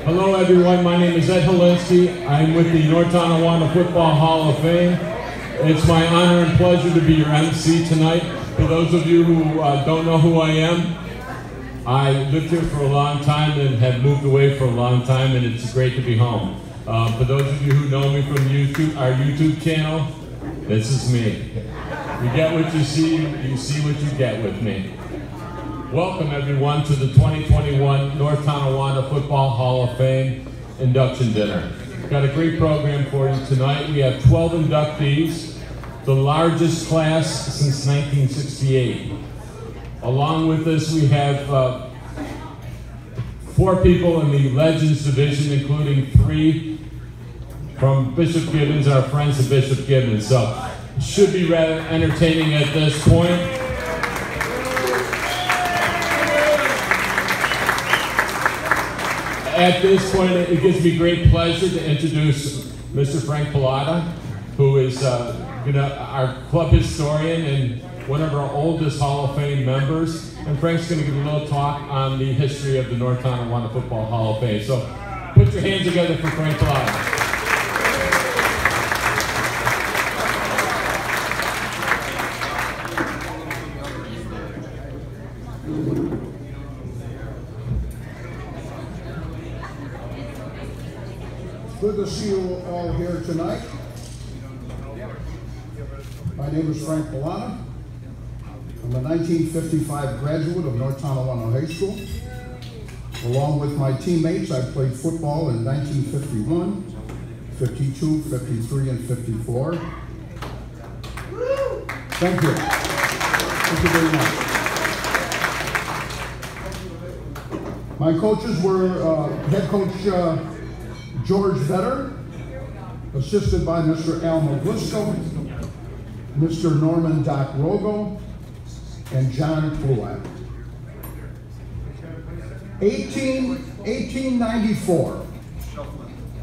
Hello everyone, my name is Ed Helinski. I'm with the North Tonawanda Football Hall of Fame. It's my honor and pleasure to be your MC tonight. For those of you who don't know who I am, I lived here for a long time and have moved away for a long time, and it's great to be home. For those of you who know me from YouTube, our YouTube channel, this is me. You get what you see what you get with me. Welcome everyone to the 2021 North Tonawanda Football Hall of Fame Induction Dinner. We've got a great program for you tonight. We have 12 inductees, the largest class since 1968. Along with this, we have 4 people in the Legends Division, including 3 from Bishop Gibbons, our friends of Bishop Gibbons. So it should be rather entertaining at this point. At this point, it gives me great pleasure to introduce Mr. Frank Pilata, who is our club historian and one of our oldest Hall of Fame members. And Frank's going to give a little talk on the history of the North Tonawanda Football Hall of Fame. So put your hands together for Frank Pilata. Good to see you all here tonight. My name is Frank Pilata. I'm a 1955 graduate of North Tonawanda High School. Along with my teammates, I played football in 1951, 52, 53, and 54. Thank you. Thank you very much. My coaches were head coach George Vetter, assisted by Mr. Al Maglisco, Mr. Norman Doc Rogo, and John Pluat. 1894,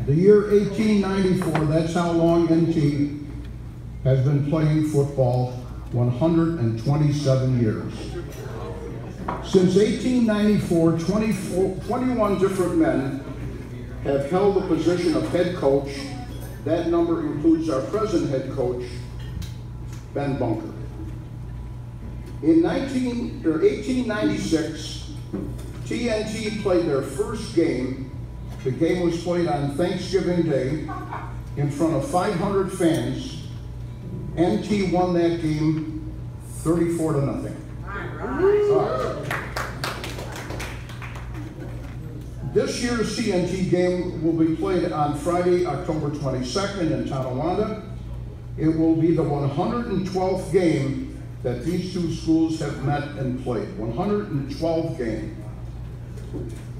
the year 1894, that's how long NT has been playing football, 127 years. Since 1894, 21 different men have held the position of head coach. That number includes our present head coach, Ben Bunker. In 1896, TNT played their first game. The game was played on Thanksgiving Day in front of 500 fans. NT won that game 34-0. This year's CNT game will be played on Friday, October 22nd in Tonawanda. It will be the 112th game that these two schools have met and played. 112th game.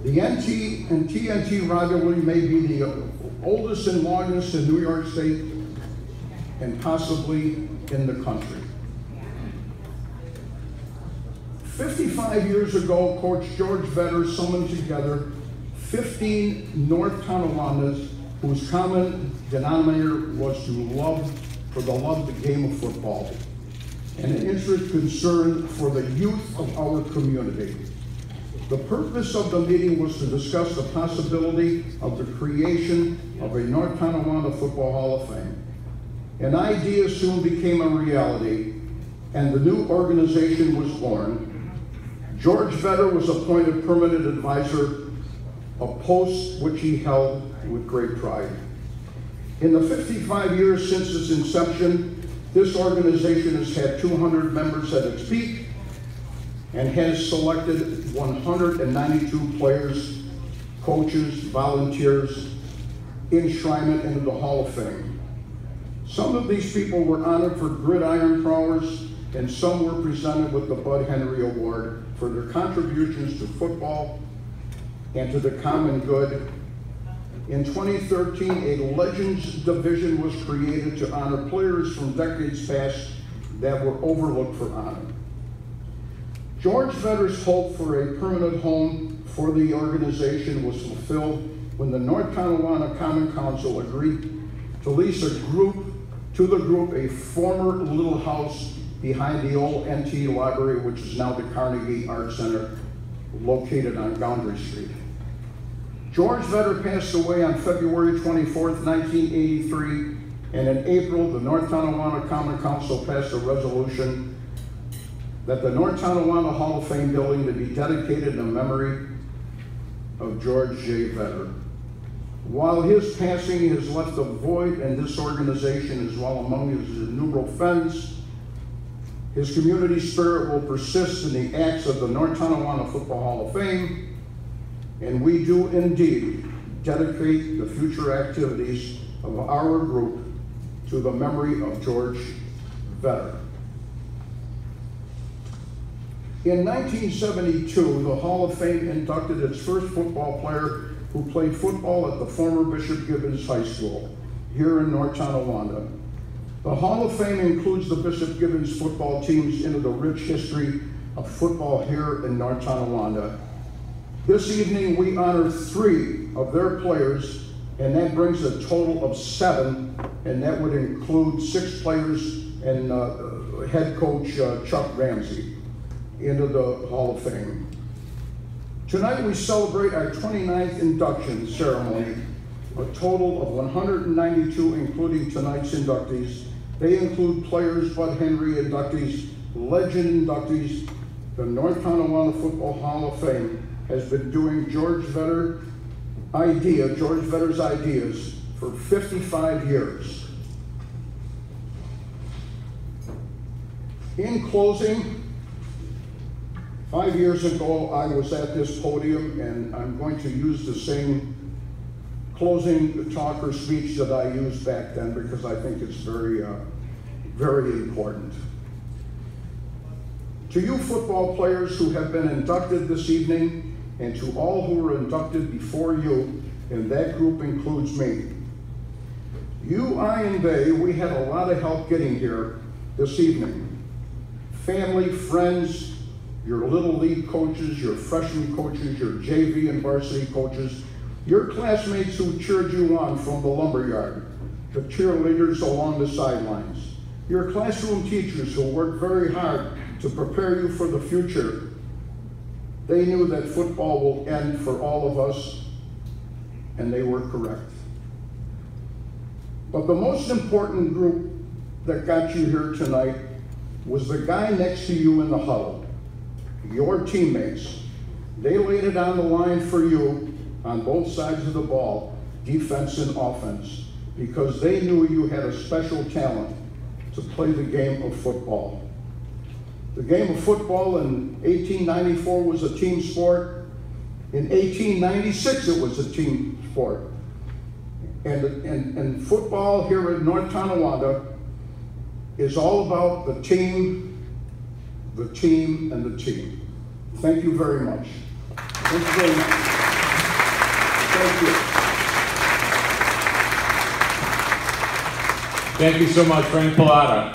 The NT and TNT rivalry may be the oldest and longest in New York State and possibly in the country. 55 years ago, Coach George Vetter summoned together 15 North Tonawandas whose common denominator was the love of the game of football and an interest concern for the youth of our community. The purpose of the meeting was to discuss the possibility of the creation of a North Tonawanda Football Hall of Fame. An idea soon became a reality, and the new organization was born. George Vetter was appointed permanent advisor, a post which he held with great pride. In the 55 years since its inception, this organization has had 200 members at its peak and has selected 192 players, coaches, volunteers, enshrinement into the Hall of Fame. Some of these people were honored for gridiron prowess, and some were presented with the Bud Henry Award for their contributions to football and to the common good. In 2013, a Legends Division was created to honor players from decades past that were overlooked for honor. George Vetter's hope for a permanent home for the organization was fulfilled when the North Tonawanda Common Council agreed to lease to the group a former little house behind the old NT Library, which is now the Carnegie Art Center, located on Boundary Street. George Vedder passed away on February 24th, 1983, and in April, the North Tonawanda Common Council passed a resolution that the North Tonawanda Hall of Fame building to be dedicated in memory of George J. Vedder. While his passing has left a void in this organization as well among his innumerable friends, his community spirit will persist in the acts of the North Tonawanda Football Hall of Fame, and we do indeed dedicate the future activities of our group to the memory of George Vedder. In 1972, the Hall of Fame inducted its first football player who played football at the former Bishop Gibbons High School here in North Tonawanda. The Hall of Fame includes the Bishop Gibbons football teams into the rich history of football here in North Tonawanda. This evening, we honor 3 of their players, and that brings a total of 7, and that would include 6 players and head coach Chuck Ramsey into the Hall of Fame. Tonight, we celebrate our 29th induction ceremony, a total of 192, including tonight's inductees. They include players Bud Henry inductees, legend inductees. The North Tonawanda Football Hall of Fame has been doing George Vedder's ideas for 55 years. In closing, 5 years ago, I was at this podium, and I'm going to use the same closing talk or speech that I used back then because I think it's very, very important. To you football players who have been inducted this evening, and to all who were inducted before you, and that group includes me. You, I, and they, we had a lot of help getting here this evening. Family, friends, your little league coaches, your freshman coaches, your JV and varsity coaches, your classmates who cheered you on from the lumberyard, the cheerleaders along the sidelines, your classroom teachers who worked very hard to prepare you for the future. They knew that football will end for all of us, and they were correct. But the most important group that got you here tonight was the guy next to you in the huddle, your teammates. They laid it on the line for you on both sides of the ball, defense and offense, because they knew you had a special talent to play the game of football. The game of football in 1894 was a team sport. In 1896, it was a team sport. And football here at North Tonawanda is all about the team, and the team. Thank you very much. Thank you very much. Thank you. Thank you so much, Frank Pilata.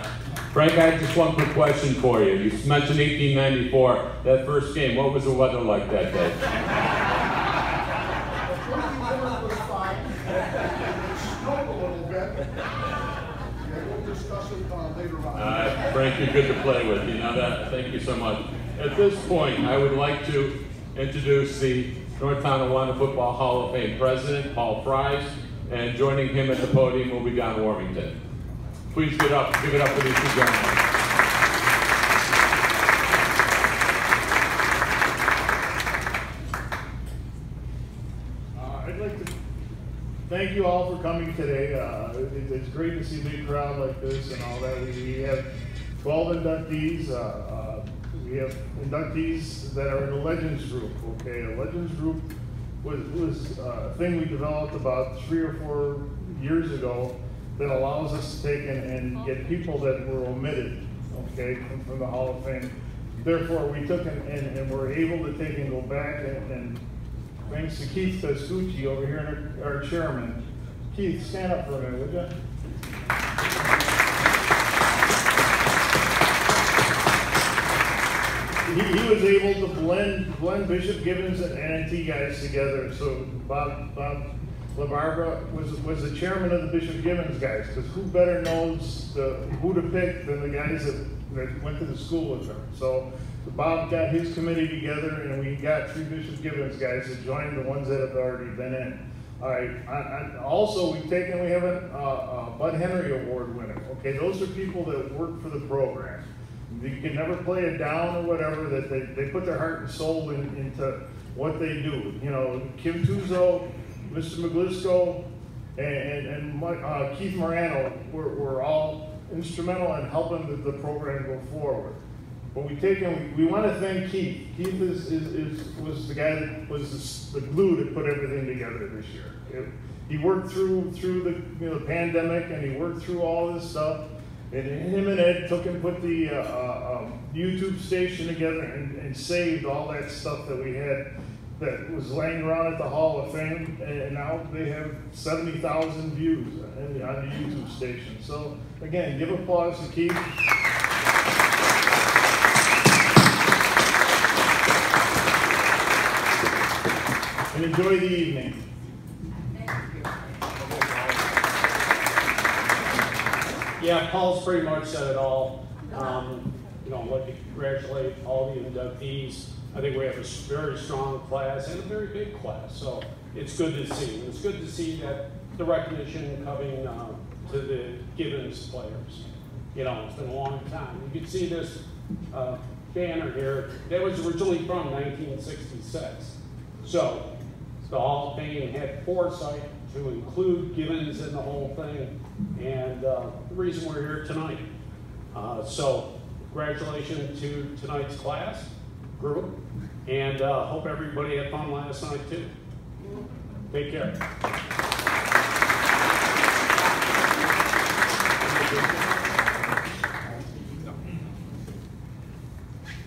Frank, I have just one quick question for you. You mentioned 1894, that first game. What was the weather like that day? The was fine. It snowed a little bit. We'll discuss it later on. Frank, you're good to play with. You know that. Thank you so much. At this point, I would like to introduce the North Tonawanda Football Hall of Fame President, Paul Fries, and joining him at the podium will be Don Warmington. Please give it up for these 2 gentlemen. I'd like to thank you all for coming today. It's great to see a big crowd like this and all that. We have 12 inductees. We have inductees that are in a Legends group. Okay, a Legends group was a thing we developed about 3 or 4 years ago that allows us to take and get people that were omitted, okay, from the Hall of Fame. Therefore, we took and were able to take and go back and thanks to Keith Tascucci over here, our chairman. Keith, stand up for a minute, would you? He was able to blend Bishop Gibbons and NT guys together. So Bob LaBarbera was the chairman of the Bishop Gibbons guys, because who better knows who to pick than the guys that went to the school with them. So Bob got his committee together, and we got 3 Bishop Gibbons guys that joined the ones that have already been in. All right. Also, we have a Bud Henry Award winner. Okay, those are people that work for the program. You can never play it down or whatever. That they put their heart and soul into what they do. You know, Kim Tuzzo, Mr. Maglisco, and Keith Moreno were all instrumental in helping the program go forward. But we want to thank Keith. Keith was the guy that was the glue that put everything together this year. He worked through the pandemic, and he worked through all this stuff. And him and Ed took and put the YouTube station together and saved all that stuff that we had that was laying around at the Hall of Fame. And now they have 70,000 views on the YouTube station. So again, give applause to Keith. And enjoy the evening. Yeah, Paul's pretty much said it all. I'd like to congratulate all the inductees. I think we have a very strong class and a very big class, so it's good to see. It's good to see that the recognition coming to the Gibbons players. It's been a long time. You can see this banner here. That was originally from 1966. So the Hall of Fame had foresight to include Gibbons in the whole thing, and the reason we're here tonight. So congratulations to tonight's class, group, and hope everybody had fun last night too. Take care.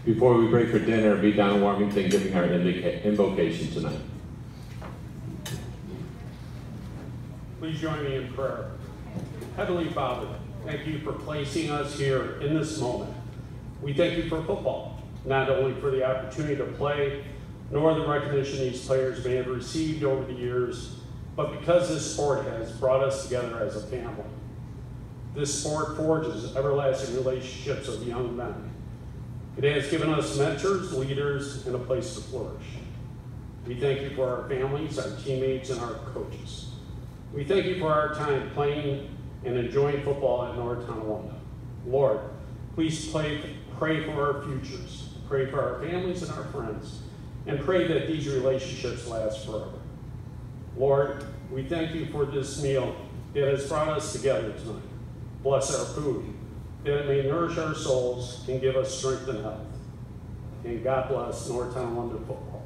Before we break for dinner, be down in Warmington giving our invocation tonight. Please join me in prayer. Heavenly Father, thank you for placing us here in this moment. We thank you for football, not only for the opportunity to play, nor the recognition these players may have received over the years, but because this sport has brought us together as a family. This sport forges everlasting relationships of young men. It has given us mentors, leaders, and a place to flourish. We thank you for our families, our teammates, and our coaches. We thank you for our time playing and enjoying football at North Tonawanda. Lord, please pray for our futures. Pray for our families and our friends, and pray that these relationships last forever. Lord, we thank you for this meal that has brought us together tonight. Bless our food, that it may nourish our souls and give us strength and health. And God bless North Tonawanda football.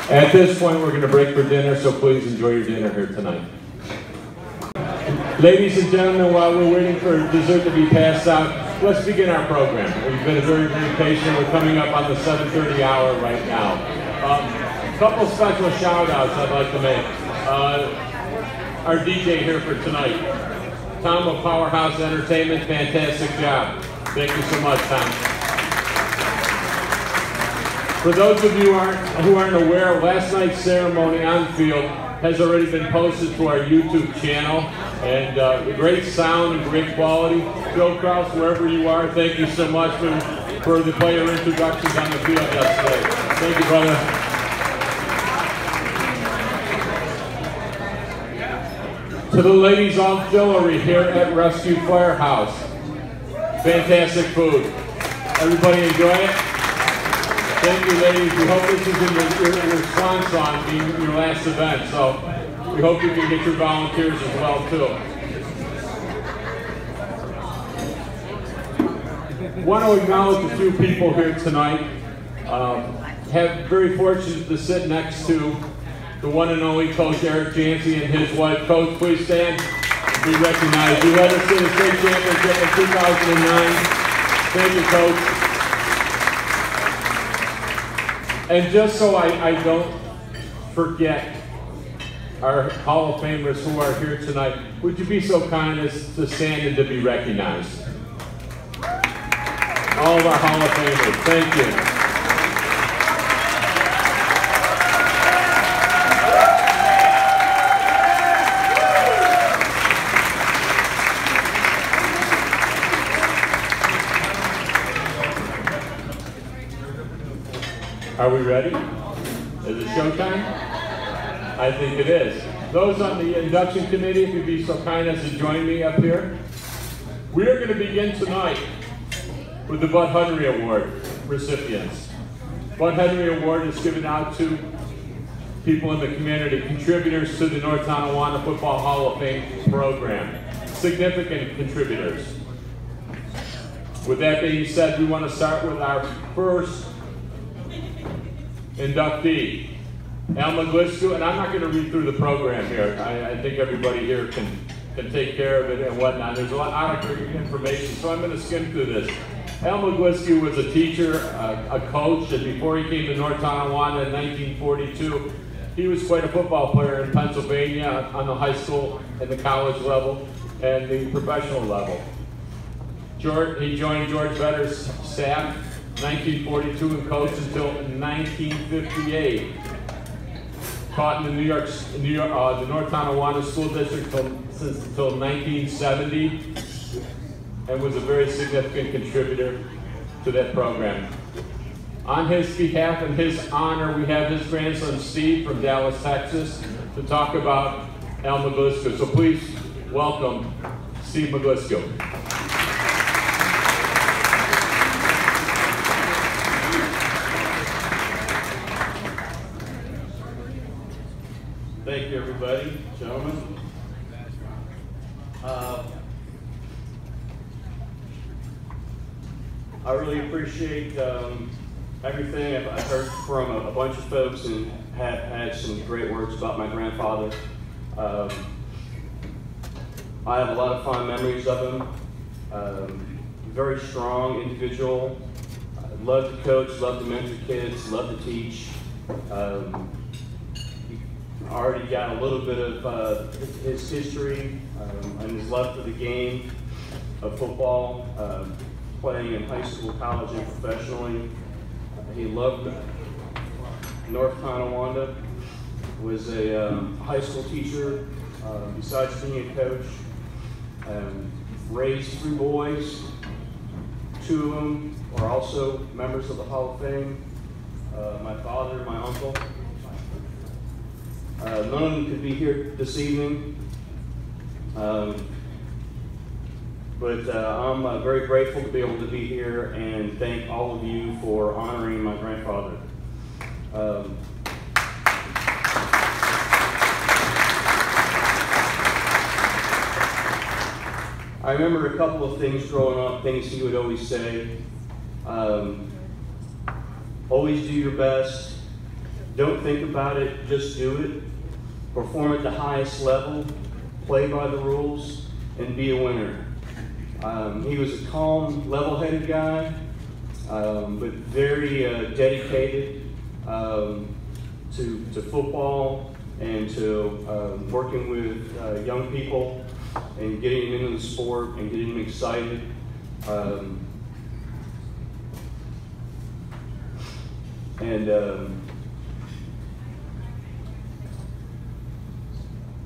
At this point, we're going to break for dinner, so please enjoy your dinner here tonight. Ladies and gentlemen, while we're waiting for dessert to be passed out, let's begin our program. We've been very, very patient. We're coming up on the 7:30 hour right now. A couple special shout-outs I'd like to make. Our DJ here for tonight, Tom of Powerhouse Entertainment, fantastic job. Thank you so much, Tom. For those of you who aren't aware, last night's ceremony on field has already been posted to our YouTube channel, and great sound and great quality. Joe Kraus, wherever you are, thank you so much for the player introductions on the field yesterday. Thank you, brother. To the ladies' auxiliary here at Rescue Firehouse, fantastic food. Everybody enjoy it? Thank you, ladies. We hope this is in your swan song, being your last event, so we hope you can get your volunteers as well, too. Want to acknowledge a few people here tonight. Very fortunate to sit next to the one and only Coach Eric Jancy and his wife. Coach, please stand and be recognized. You led us to the state championship in 2009. Thank you, Coach. And just so I don't forget our Hall of Famers who are here tonight, would you be so kind as to stand and to be recognized? All of our Hall of Famers, thank you. Are we ready? Is it showtime? I think it is. Those on the induction committee, if you'd be so kind as to join me up here. We are going to begin tonight with the Bud Henry Award recipients. Bud Henry Award is given out to people in the community, contributors to the North Tonawanda Football Hall of Fame program. Significant contributors. With that being said, we want to start with our first inductee, Maglisco, and I'm not going to read through the program here. I think everybody here can take care of it and whatnot. There's a lot of great information, so I'm going to skim through this. Maglisco was a teacher, a coach, and before he came to North Tonawanda in 1942, he was quite a football player in Pennsylvania on the high school and the college level and the professional level. He joined George Vedder's staff in 1942 and coached until 1958. Taught in the North Tonawanda School District until 1970, and was a very significant contributor to that program. On his behalf and his honor, we have his grandson Steve from Dallas, Texas, to talk about Maglisco. So please welcome Steve Maglisco. Thank you, everybody, gentlemen. I really appreciate everything. I've heard from a bunch of folks and have had some great words about my grandfather. I have a lot of fond memories of him. Very strong individual. Loved to coach, loved to mentor kids, loved to teach. Already got a little bit of his history and his love for the game of football, playing in high school, college, and professionally. He loved North Tonawanda, was a high school teacher, besides being a coach. Raised 3 boys. 2 of them are also members of the Hall of Fame. My father and my uncle. None of them could be here this evening, but I'm very grateful to be able to be here and thank all of you for honoring my grandfather. I remember a couple of things growing up, things he would always say. Always do your best. Don't think about it, just do it. Perform at the highest level, play by the rules, and be a winner. He was a calm, level-headed guy, but very dedicated to football and to working with young people and getting them into the sport and getting them excited.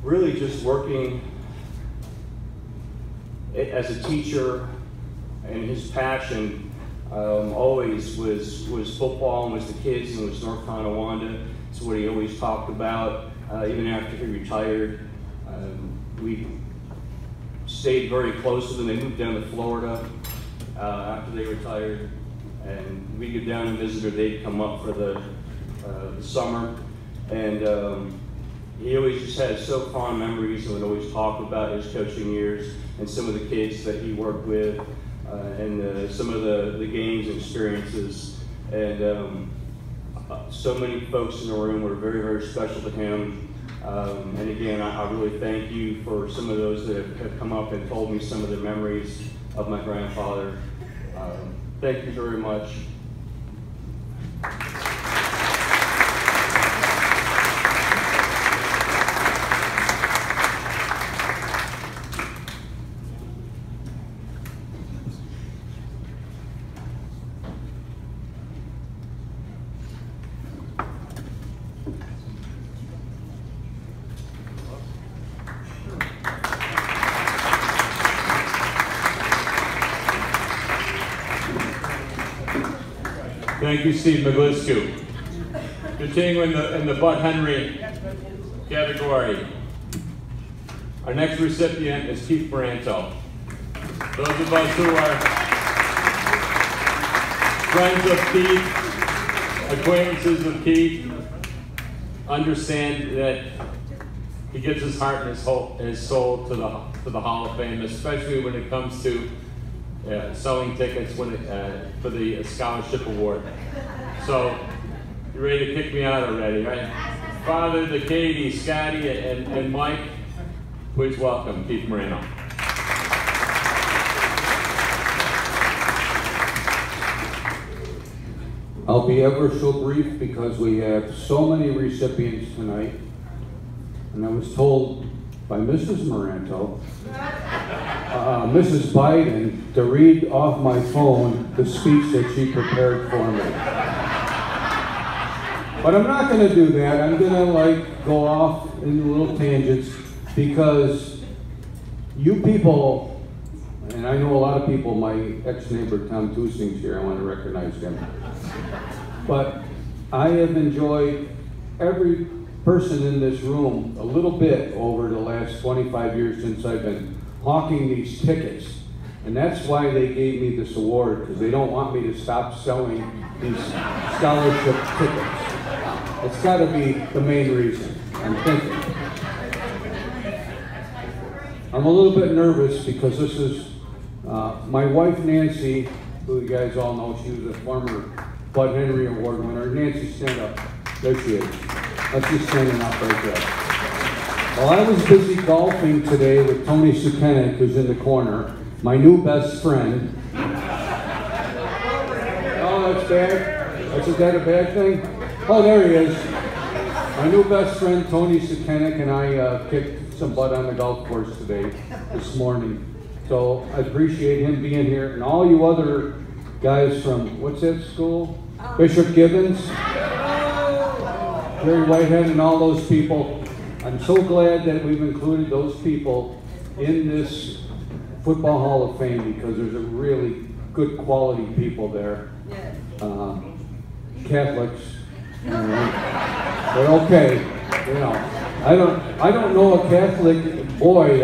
Really just working as a teacher, and his passion always was football and was the kids and was North Tonawanda. It's what he always talked about, even after he retired. We stayed very close to them. They moved down to Florida after they retired, and we'd go down and visit, or they'd come up for the summer. And he always just had so fond memories and would always talk about his coaching years and some of the kids that he worked with and some of the games and experiences. And so many folks in the room were very, very special to him. And again, I really thank you for some of those that have come up and told me some of the memories of my grandfather. Thank you very much. Thank you, Steve Maglisco. Continuing in the Bud Henry category, our next recipient is Keith Miranto. Those of us who are friends of Keith, acquaintances of Keith, understand that he gives his heart and his soul to the Hall of Fame, especially when it comes to selling tickets for the scholarship award. So, you ready to kick me out already, right? Father, the Katie, Scotty, and Mike, please welcome Keith Moreno. I'll be ever so brief because we have so many recipients tonight. And I was told by Mrs. Miranto, Mrs. Biden, to read off my phone the speech that she prepared for me. But I'm not going to do that. I'm going to go off in little tangents because you people, and I know a lot of people, my ex-neighbor Tom Tusing's here, I want to recognize him. But I have enjoyed every person in this room a little bit over the last 25 years since I've been hawking these tickets. And that's why they gave me this award, because they don't want me to stop selling these scholarship tickets. It's got to be the main reason, I'm thinking. I'm a little bit nervous because this is my wife Nancy, who you guys all know, she was a former Bud Henry Award winner. Nancy, stand up. There she is. That's just standing up right there. Well, I was busy golfing today with Tony Sukenik, who's in the corner, my new best friend. Oh, that's bad? Is that a bad thing? Oh, there he is. My new best friend, Tony Sukenik, and I kicked some butt on the golf course today, this morning. So I appreciate him being here, and all you other guys from, what's that school? Bishop Gibbons, Jerry Whitehead, and all those people. I'm so glad that we've included those people in this Football Hall of Fame because there's a really good quality people there. Catholics, they're okay. You know, I don't know a Catholic boy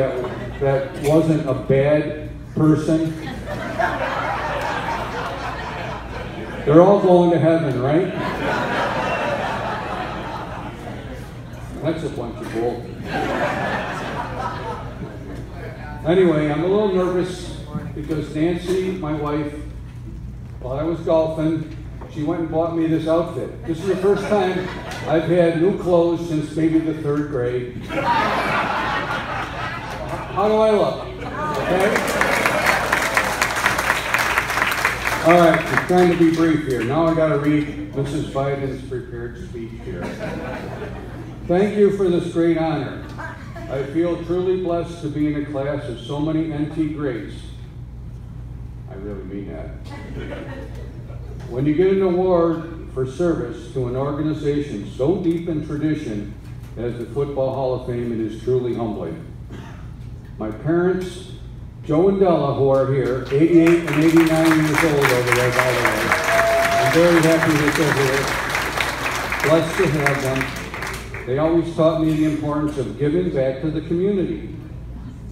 that wasn't a bad person. They're all going to heaven, right? That's a bunch of bull. Anyway, I'm a little nervous because Nancy, my wife, while I was golfing, she went and bought me this outfit. This is the first time I've had new clothes since maybe the 3rd grade. How do I look? Okay? All right, I'm trying to be brief here. Now I got to read Mrs. Biden's prepared speech here. Thank you for this great honor. I feel truly blessed to be in a class of so many NT greats. I really mean that. When you get an award for service to an organization so deep in tradition as the Football Hall of Fame, it is truly humbling. My parents, Joe and Della, who are here, 88 and 89 years old over there, by the way. I'm very happy that they're here. Blessed to have them. They always taught me the importance of giving back to the community.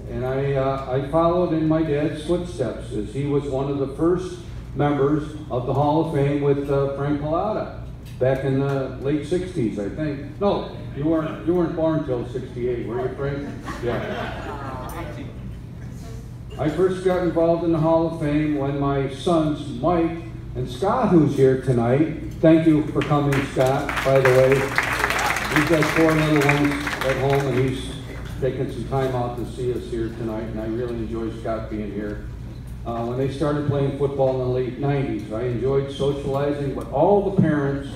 And I followed in my dad's footsteps, as he was one of the first members of the Hall of Fame with Frank Pilata back in the late 60s, I think. No, you weren't born until 68, were you, Frank? Yeah. I first got involved in the Hall of Fame when my sons, Mike and Scott, who's here tonight. Thank you for coming, Scott, by the way. He's got 4 little ones at home, and he's taking some time out to see us here tonight, and I really enjoy Scott being here. When they started playing football in the late 90s, I enjoyed socializing with all the parents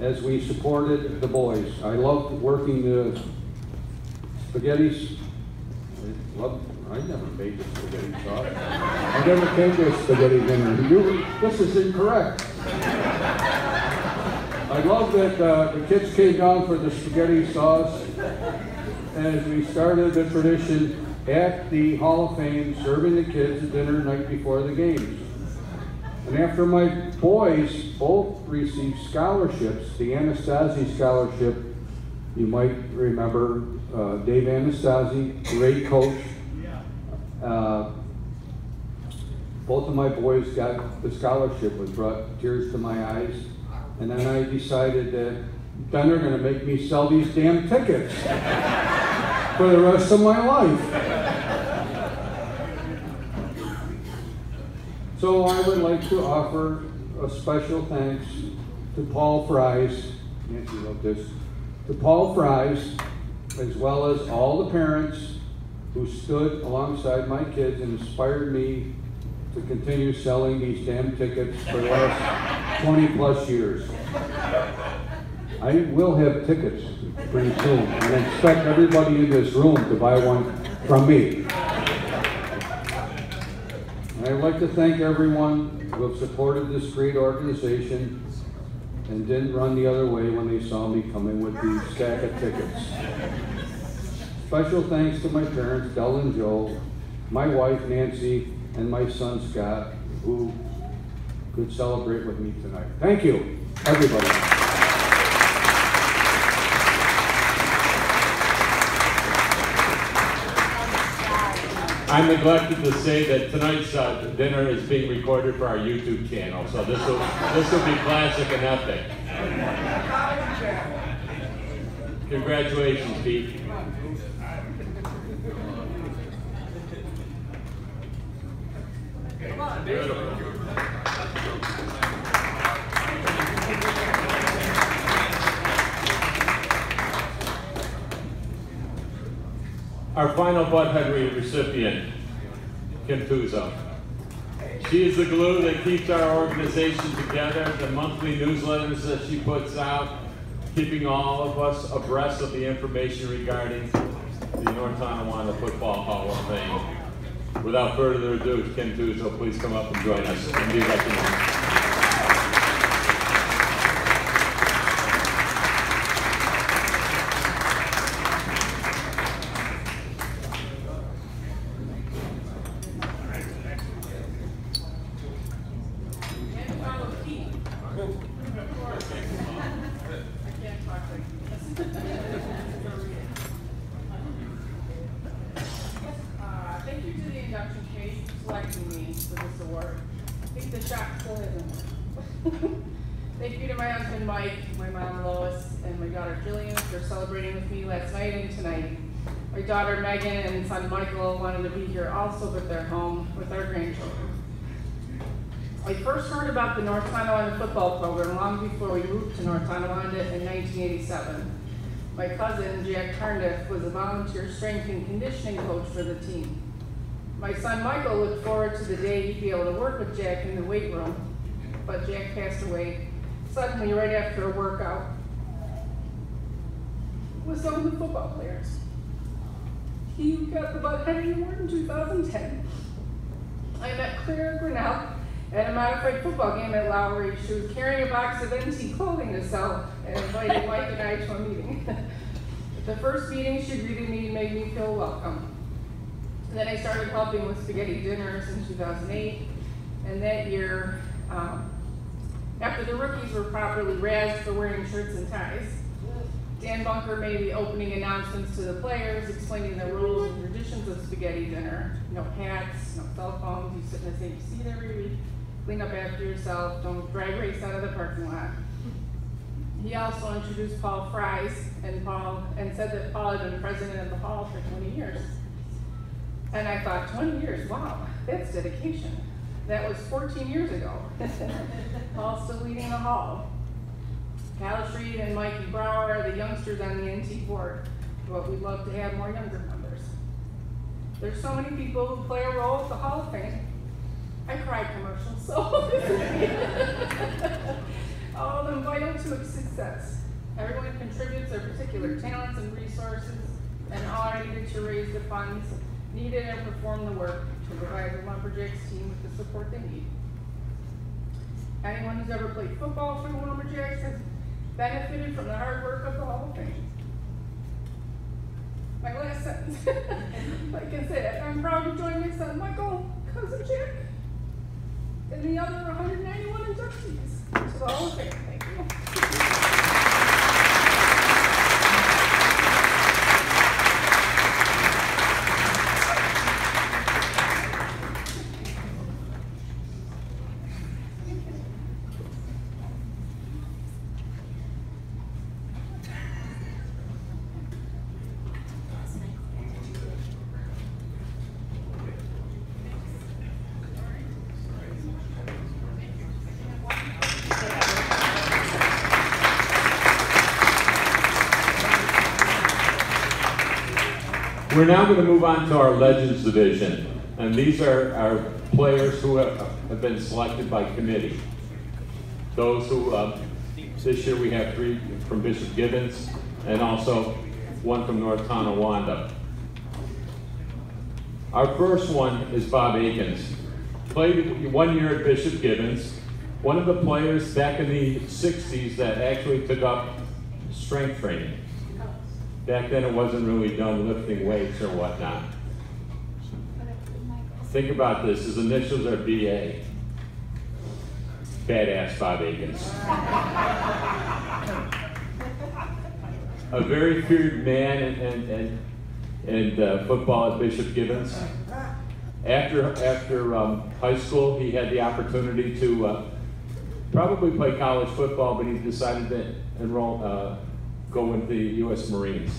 as we supported the boys. I loved working the spaghettis. I never made the spaghetti sauce. I never came to a spaghetti dinner. This is incorrect. I love that the kids came down for the spaghetti sauce as we started the tradition at the Hall of Fame, serving the kids at dinner night before the games. And after my boys both received scholarships, the Anastasi Scholarship, you might remember Dave Anastasi, great coach. Both of my boys got the scholarship, which brought tears to my eyes. And then I decided that then they're going to make me sell these damn tickets for the rest of my life. So I would like to offer a special thanks to Paul Fries, Nancy wrote this, to Paul Fries, as well as all the parents who stood alongside my kids and inspired me to continue selling these damn tickets for the last 20 plus years. I will have tickets pretty soon, and I expect everybody in this room to buy one from me. And I'd like to thank everyone who have supported this great organization and didn't run the other way when they saw me coming with the stack of tickets. Special thanks to my parents, Del and Joe, my wife, Nancy, and my son, Scott, who could celebrate with me tonight. Thank you, everybody. I neglected to say that tonight's dinner is being recorded for our YouTube channel, so this will be classic and epic. Congratulations, Pete. Our final Butthead recipient, Kim Tuzzo. She is the glue that keeps our organization together, the monthly newsletters that she puts out, keeping all of us abreast of the information regarding the North Tonawanda Football Hall of Fame. Without further ado, Kim Tuzzo, please come up and join us and be recognized. Thank you to the induction committee for selecting me for this award. I think the shock still isn't. Thank you to my husband Mike, my mom Lois, and my daughter Jillian for celebrating with me last night and tonight. My daughter Megan and son Michael wanted to be here also, but they're home with our grandchildren. I first heard about the North Tonawanda football program long before we moved to North Tonawanda in 1987. My cousin, Jack Cardiff, was a volunteer strength and conditioning coach for the team. My son Michael looked forward to the day he'd be able to work with Jack in the weight room, but Jack passed away suddenly right after a workout with some of the football players. He got the Butthead Award in 2010. I met Claire Grinnell at a modified football game at Lowry. She was carrying a box of NT clothing to sell and invited Mike and I to a meeting. The first meeting, she greeted me and made me feel welcome. And then I started helping with spaghetti dinners in 2008. And that year, after the rookies were properly razzed for wearing shirts and ties, Dan Bunker made the opening announcements to the players, explaining the rules and traditions of spaghetti dinner. No hats, no cell phones, you sit in the same seat every week, clean up after yourself, don't drag race out of the parking lot. He also introduced Paul Fries and said that Paul had been president of the hall for 20 years. And I thought, 20 years, wow, that's dedication. That was 14 years ago. Paul's still leading the hall. Cal Shreve and Mikey Brower are the youngsters on the NT board, but we'd love to have more younger members. There's so many people who play a role at the Hall of Fame. I cry commercials, so all of them vital to its success. Everyone contributes their particular talents and resources, and all are needed to raise the funds needed and perform the work to provide the Lumberjacks team with the support they need. Anyone who's ever played football for the Lumberjacks has benefited from the hard work of the Hall of Fame. My last sentence. Like I said, I'm proud to join my son Michael, cousin Jack, and the other 191 inductees to the Hall of Fame. Thank you. We're now going to move on to our Legends Division, and these are our players who have been selected by committee. Those who, this year we have 3 from Bishop Gibbons, and also 1 from North Tonawanda. Our first one is Bob Aikens. Played 1 year at Bishop Gibbons, one of the players back in the 60s that actually took up strength training. Back then it wasn't really done lifting weights or whatnot. Think about this, his initials are BA. Badass Bob Aikens. A very feared man and football at Bishop Gibbons. After high school, he had the opportunity to probably play college football, but he decided to enroll, go with the U.S. Marines.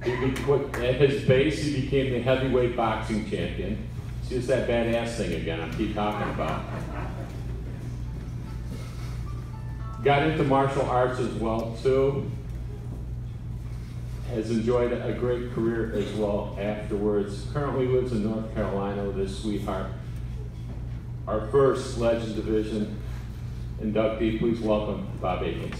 At his base, he became the heavyweight boxing champion. It's just that badass thing again I keep talking about. Got into martial arts as well, too. Has enjoyed a great career as well afterwards. Currently lives in North Carolina with his sweetheart. Our first Legends Division inductee, please welcome Bob Aikens.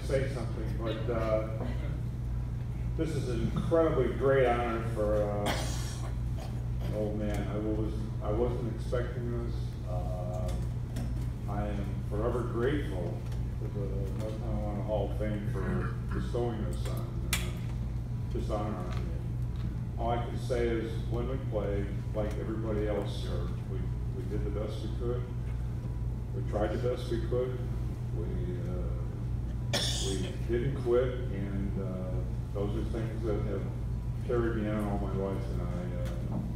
Say something, but this is an incredibly great honor for oh man, I wasn't expecting this. I am forever grateful to the North Carolina Hall of Fame for bestowing this this honor on me. All I can say is when we played, like everybody else here, we did the best we could. We tried the best we could. We didn't quit, and those are things that have carried me on all my life, and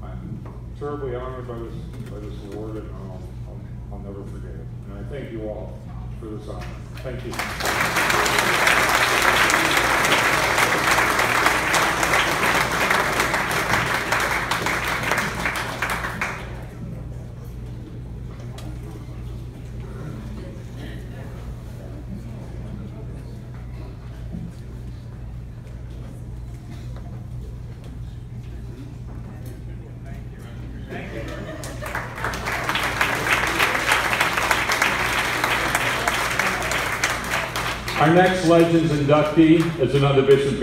I'm terribly honored by this award, and I'll never forget it. And I thank you all for this honor. Thank you. Our next Legends inductee is another Bishop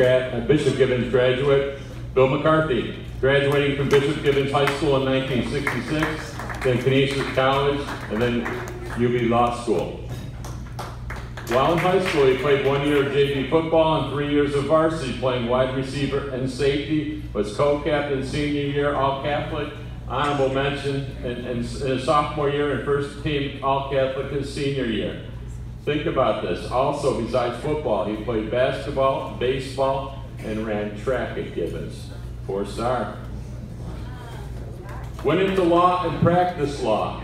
Gibbons graduate, Bill McCarthy, graduating from Bishop Gibbons High School in 1966, then Canisius College, and then UB Law School. While in high school, he played 1 year of JV football and 3 years of varsity, playing wide receiver and safety, was co-captain senior year, all-Catholic, honorable mention, and his sophomore year and first team all-Catholic his senior year. Think about this. Also, besides football, he played basketball, baseball, and ran track at Gibbons. 4-star. Went into law and practiced law.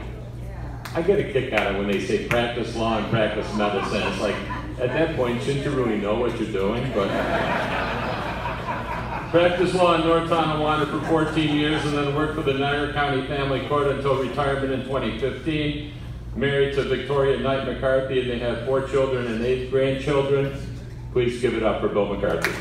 I get a kick out of it when they say practice law and practice medicine. It's like, at that point, shouldn't you really know what you're doing? But practiced law in North Tonawanda for 14 years and then worked for the Niagara County Family Court until retirement in 2015. Married to Victoria Knight McCarthy, and they have 4 children and 8 grandchildren. Please give it up for Bill McCarthy.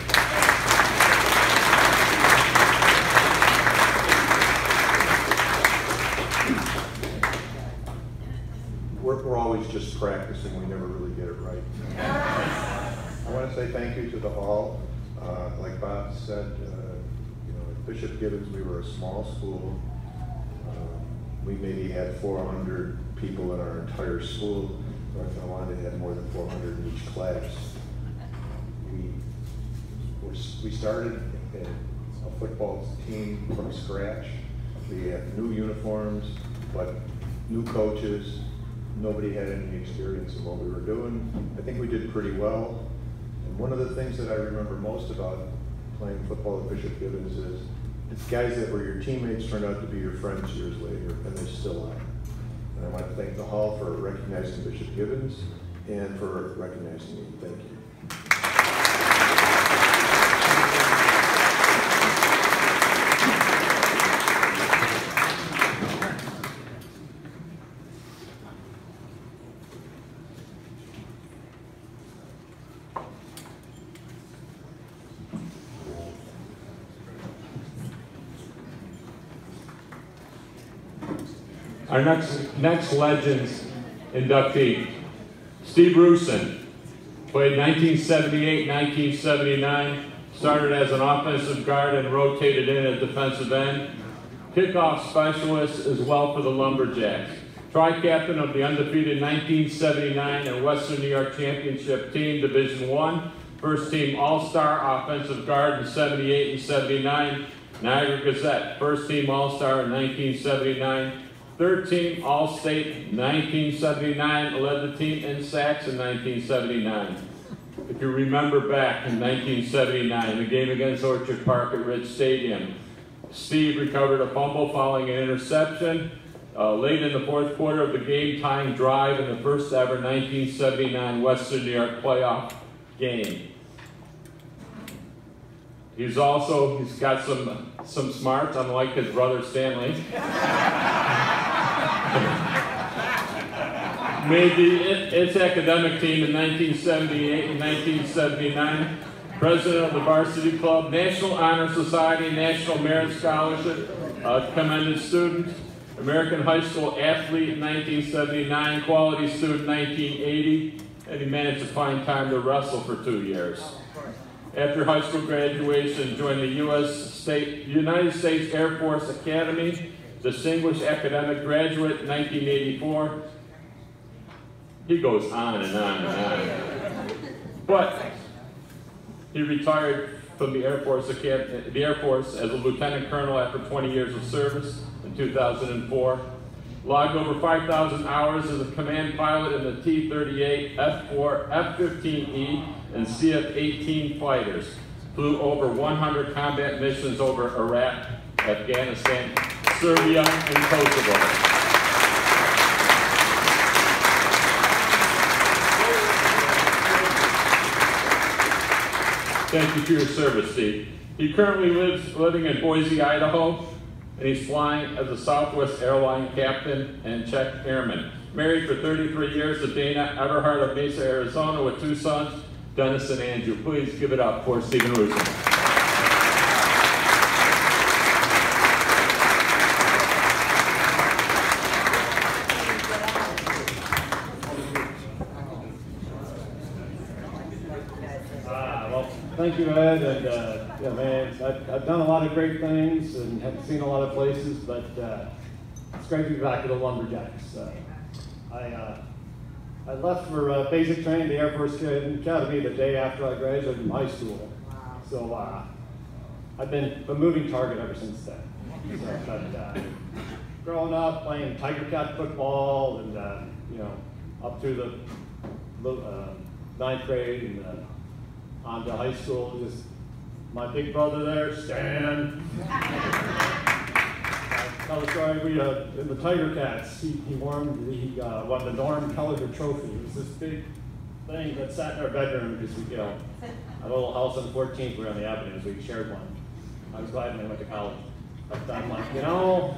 We're always just practicing. We never really get it right. I want to say thank you to the Hall. Like Bob said, at Bishop Gibbons, we were a small school. We maybe had 400 people in our entire school. North Tonawanda had more than 400 in each class. We started a football team from scratch. We had new uniforms, but new coaches. Nobody had any experience in what we were doing. I think we did pretty well. And one of the things that I remember most about playing football at Bishop Gibbons is it's guys that were your teammates turned out to be your friends years later, and they still are. And I want to thank the Hall for recognizing Bishop Gibbons and for recognizing me. Thank you. Our next Legends inductee, Steve Rusin, played 1978, 1979, started as an offensive guard and rotated in at defensive end. Kickoff specialist as well for the Lumberjacks. Tri-captain of the undefeated 1979 and Western New York Championship team, Division I. First team All-Star offensive guard in 78 and 79. Niagara Gazette, first team All-Star in 1979. Third team All-State 1979, led the team in sacks in 1979. If you remember back in 1979, the game against Orchard Park at Ridge Stadium, Steve recovered a fumble following an interception late in the fourth quarter of the game-tying drive in the first ever 1979 Western New York playoff game. He's got some smarts, unlike his brother Stanley. Made its academic team in 1978 and 1979. President of the Varsity Club, National Honor Society, National Merit Scholarship, commended student, American High School athlete in 1979, quality student 1980, and he managed to find time to wrestle for 2 years. After high school graduation, joined the United States Air Force Academy, distinguished academic graduate in 1984. He goes on and on and on. But he retired from the Air Force as a lieutenant colonel after 20 years of service in 2004. Logged over 5,000 hours as a command pilot in the T-38, F-4, F-15E, and CF-18 fighters. Flew over 100 combat missions over Iraq, Afghanistan, Serbia, and Kosovo. Thank you for your service, Steve. He currently living in Boise, Idaho, and he's flying as a Southwest Airline captain and Czech airman. Married for 33 years to Dana Everhart of Mesa, Arizona, with 2 sons, Dennis and Andrew. Please give it up for Stephen Rusin. Thank you, Ed, and yeah, man, I've done a lot of great things and have seen a lot of places, but it's great to be back at the Lumberjacks. I left for basic training at the Air Force Academy the day after I graduated from high school, so I've been a moving target ever since then. So, but growing up, playing Tiger Cat football, and you know, up through the 9th grade and on to high school, just my big brother there, Stan. Tell the story, we, in the Tiger Cats, he won the Norm Kelliger Trophy. It was this big thing that sat in our bedroom because we, you know, a little house on 14th, we were on the Avenues, we shared one. I was glad when I went to college. But I'm like, you know,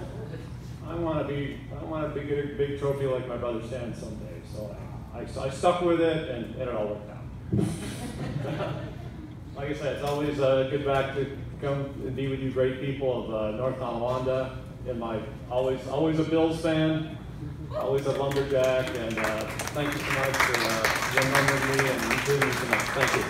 I want to get a big trophy like my brother Stan someday. So I stuck with it, and it all worked out. Like I said, it's always good back to come and be with you great people of North Tonawanda. And my always a Bills fan, always a Lumberjack, and thank you so much for remembering me and including me tonight. Thank you.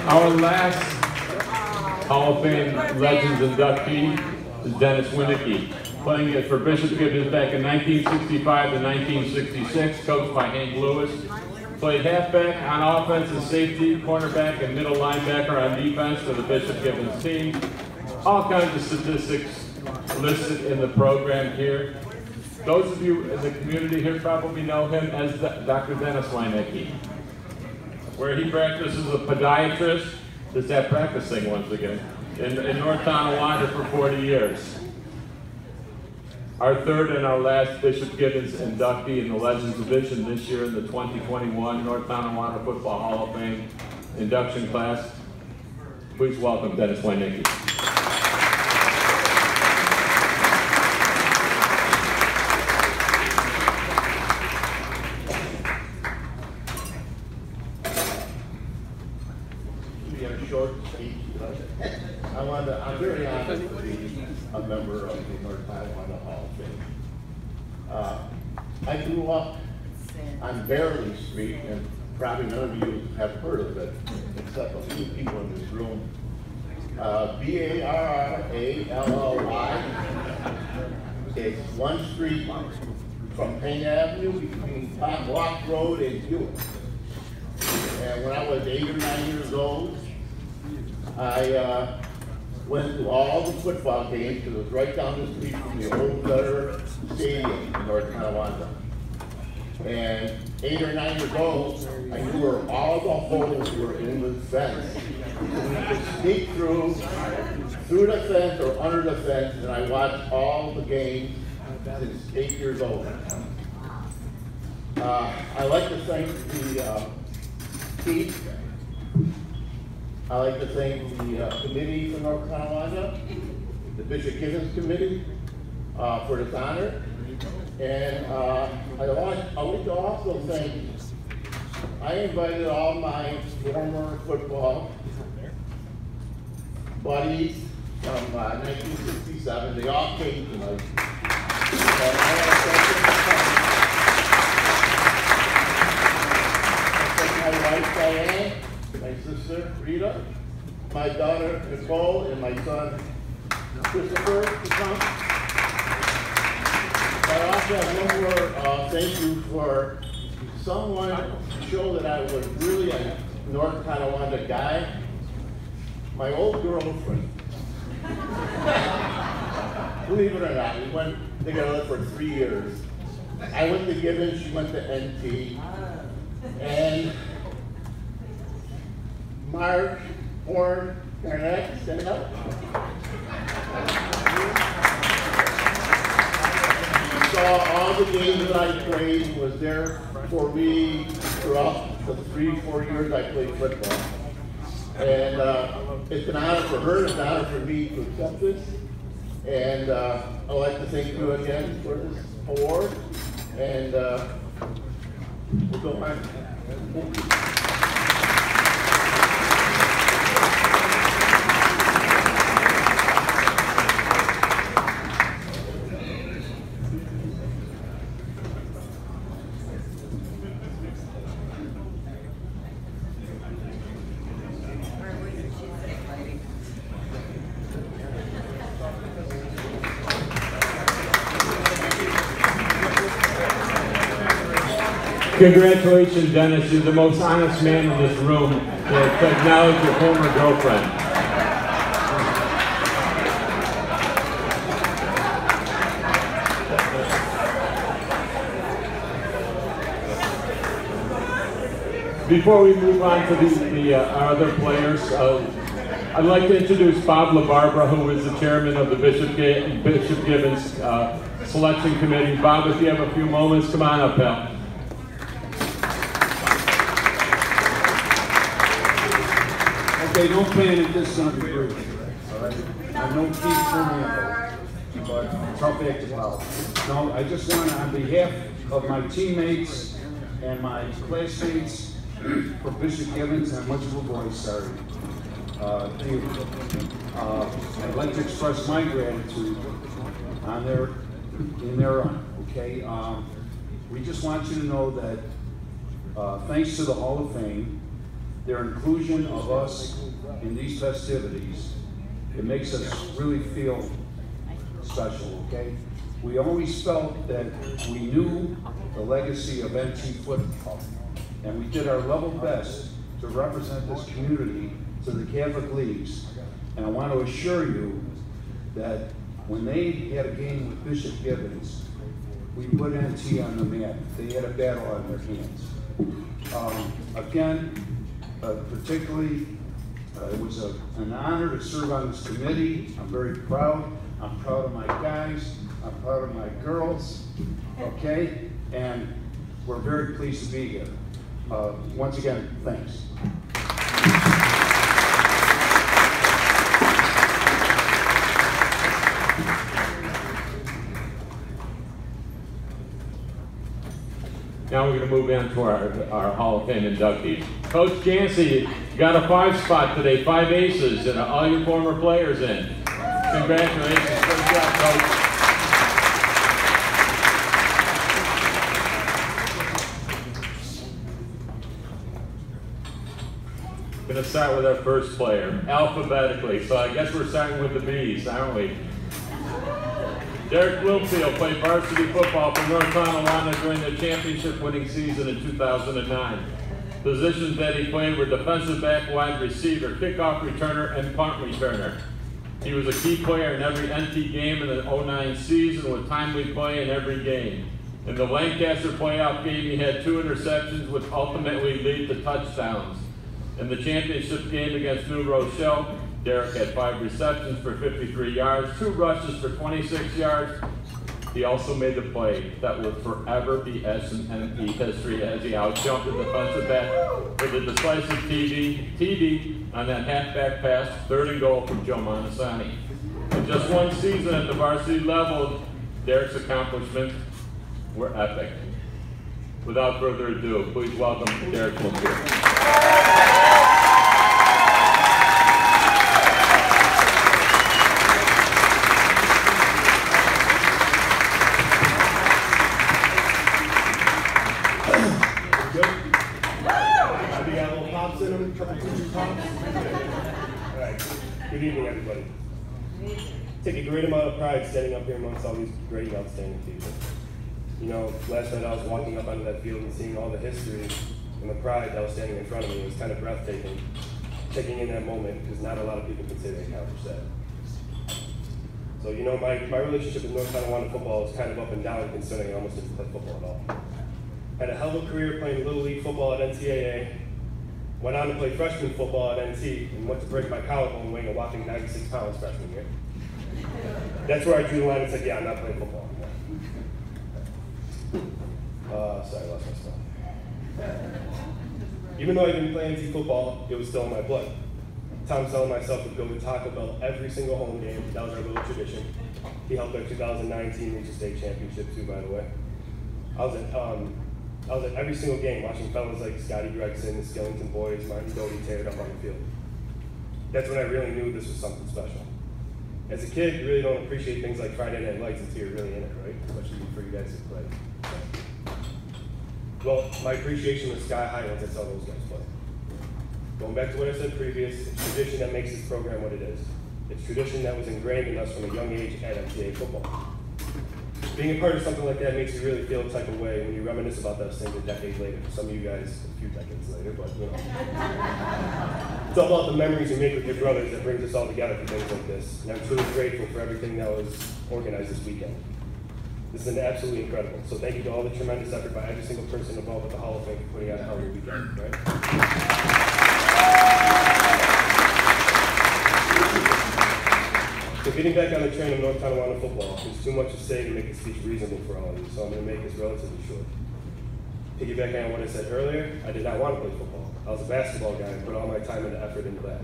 Our last Hall of Fame Legends inductee is Dennis Winicke, playing it for Bishop Gibbons back in 1965 to 1966, coached by Hank Lewis. Played halfback on offense and safety, cornerback and middle linebacker on defense for the Bishop Gibbons team. All kinds of statistics listed in the program here. Those of you in the community here probably know him as Dr. Dennis Winicke. Where he practices as a podiatrist, is that practicing once again, in North Tonawanda for 40 years. Our third and our last Bishop Gibbons inductee in the Legends Division this year in the 2021 North Tonawanda Football Hall of Fame induction class. Please welcome Dennis Winicke. I'm very honored to be a member of the North Tonawanda Hall of Fame. I grew up on Barely Street, and probably none of you have heard of it, except a few people in this room. Barrally. It's one street from Payne Avenue between Top Walk Road and Hewitt. And when I was 8 or 9 years old, I went to all the football games because it was right down the street from the old Gutter Stadium in North Tonawanda. And 8 or 9 years old, I knew where all the holes were in the fence. So we could sneak through the fence or under the fence, and I watched all the games since 8 years old. I like to thank the Chief. I like to thank the committee for North Tonawanda, the Bishop Gibbons Committee, for this honor. And I like to also thank, I invited all my former football buddies from 1967. They all came tonight. And I want to thank my wife Diane, my sister Rita, my daughter Nicole, and my son Christopher to come. I also have one more thank you for someone to show that I was really a North Tonawanda guy. My old girlfriend. Believe it or not, we went together for 3 years. I went to Gibbons, she went to NT, and Mark Horn, Darrik, stand up. Saw all the games that I played, was there for me throughout the 3-4 years I played football. And it's an honor for her, it's an honor for me to accept this. And I'd like to thank you again for this award. And we'll go on. Congratulations, Dennis. You're the most honest man in this room to acknowledge your former girlfriend. Before we move on to the other players, I'd like to introduce Bob LaBarbera, who is the chairman of the Bishop Gibbons Selection Committee. Bob, if you have a few moments, come on up, pal. Okay, don't panic, this is going to be brief. All right? I don't keep turning it, but tough act about. No, I just want to, on behalf of my teammates and my classmates for Bishop Gibbons, I'm much of a voice, sorry. I'd like to express my gratitude on their in their honor, okay? We just want you to know that thanks to the Hall of Fame, their inclusion of us in these festivities, it makes us really feel special, okay? We always felt that we knew the legacy of NT football, and we did our level best to represent this community to the Catholic leagues. And I want to assure you that when they had a game with Bishop Gibbons, we put NT on the map. They had a battle on their hands. Again, particularly, it was an honor to serve on this committee. I'm very proud. I'm proud of my guys. I'm proud of my girls, okay? And we're very pleased to be here. Once again, thanks. Now we're going to move into our Hall of Fame inductees. Coach Jancy got a 5 spot today, 5 aces, and all your former players in. Congratulations. Good job, Coach. Going to start with our first player, alphabetically. So I guess we're starting with the B's, aren't we? Darrik Bloomfield played varsity football for North Tonawanda during the championship-winning season in 2009. Positions that he played were defensive back, wide receiver, kickoff returner, and punt returner. He was a key player in every NT game in the 09 season with timely play in every game. In the Lancaster playoff game, he had 2 interceptions, which ultimately lead to touchdowns. In the championship game against New Rochelle, Darrik had 5 receptions for 53 yards, 2 rushes for 26 yards. He also made the play that will forever be S&MP history as he outjumped the defensive back for the decisive TD on that halfback pass, 3rd and goal from Joe Manassani. In just 1 season at the varsity level, Darrik's accomplishments were epic. Without further ado, please welcome Darrik Bloomfield. Good evening, everybody. Take a great amount of pride standing up here amongst all these great and outstanding people. You know, last night I was walking up onto that field and seeing all the history and the pride that was standing in front of me. It was kind of breathtaking, taking in that moment, because not a lot of people can say they accomplished that. So, you know, my relationship with North Tonawanda football is kind of up and down, considering I almost didn't play football at all. Had a hell of a career playing Little League football at NCAA, went on to play freshman football at NC, and went to break my collarbone weighing a whopping 96 pounds freshman year. That's where I drew the line and said, yeah, I'm not playing football anymore. Sorry, I lost my spot. Even though I didn't play NC football, it was still in my blood. Tom Sell and myself would go to Taco Bell every single home game. That was our little tradition. He helped our 2019 reach a state championship too, by the way. I was at every single game watching fellas like Scotty Gregson, the Skillington boys, Martin Doty tear it up on the field. That's when I really knew this was something special. As a kid, you really don't appreciate things like Friday Night Lights until you're really in it, right? Especially for you guys who play. Well, my appreciation was sky high once I saw those guys play. Going back to what I said previous, it's tradition that makes this program what it is. It's tradition that was ingrained in us from a young age at NCAA football. Being a part of something like that makes you really feel a type of way when you reminisce about those things a decade later. Some of you guys, a few decades later, but you know. It's all about the memories you make with your brothers that brings us all together for things like this. And I'm truly grateful for everything that was organized this weekend. This is absolutely incredible. So thank you to all the tremendous effort by every single person involved with the Hall of Fame for putting out a hell of a weekend, right? So getting back on the train of North Tonawanda football, there's too much to say to make the speech reasonable for all of you, so I'm going to make this relatively short. Piggybacking on what I said earlier, I did not want to play football. I was a basketball guy and put all my time and effort into that.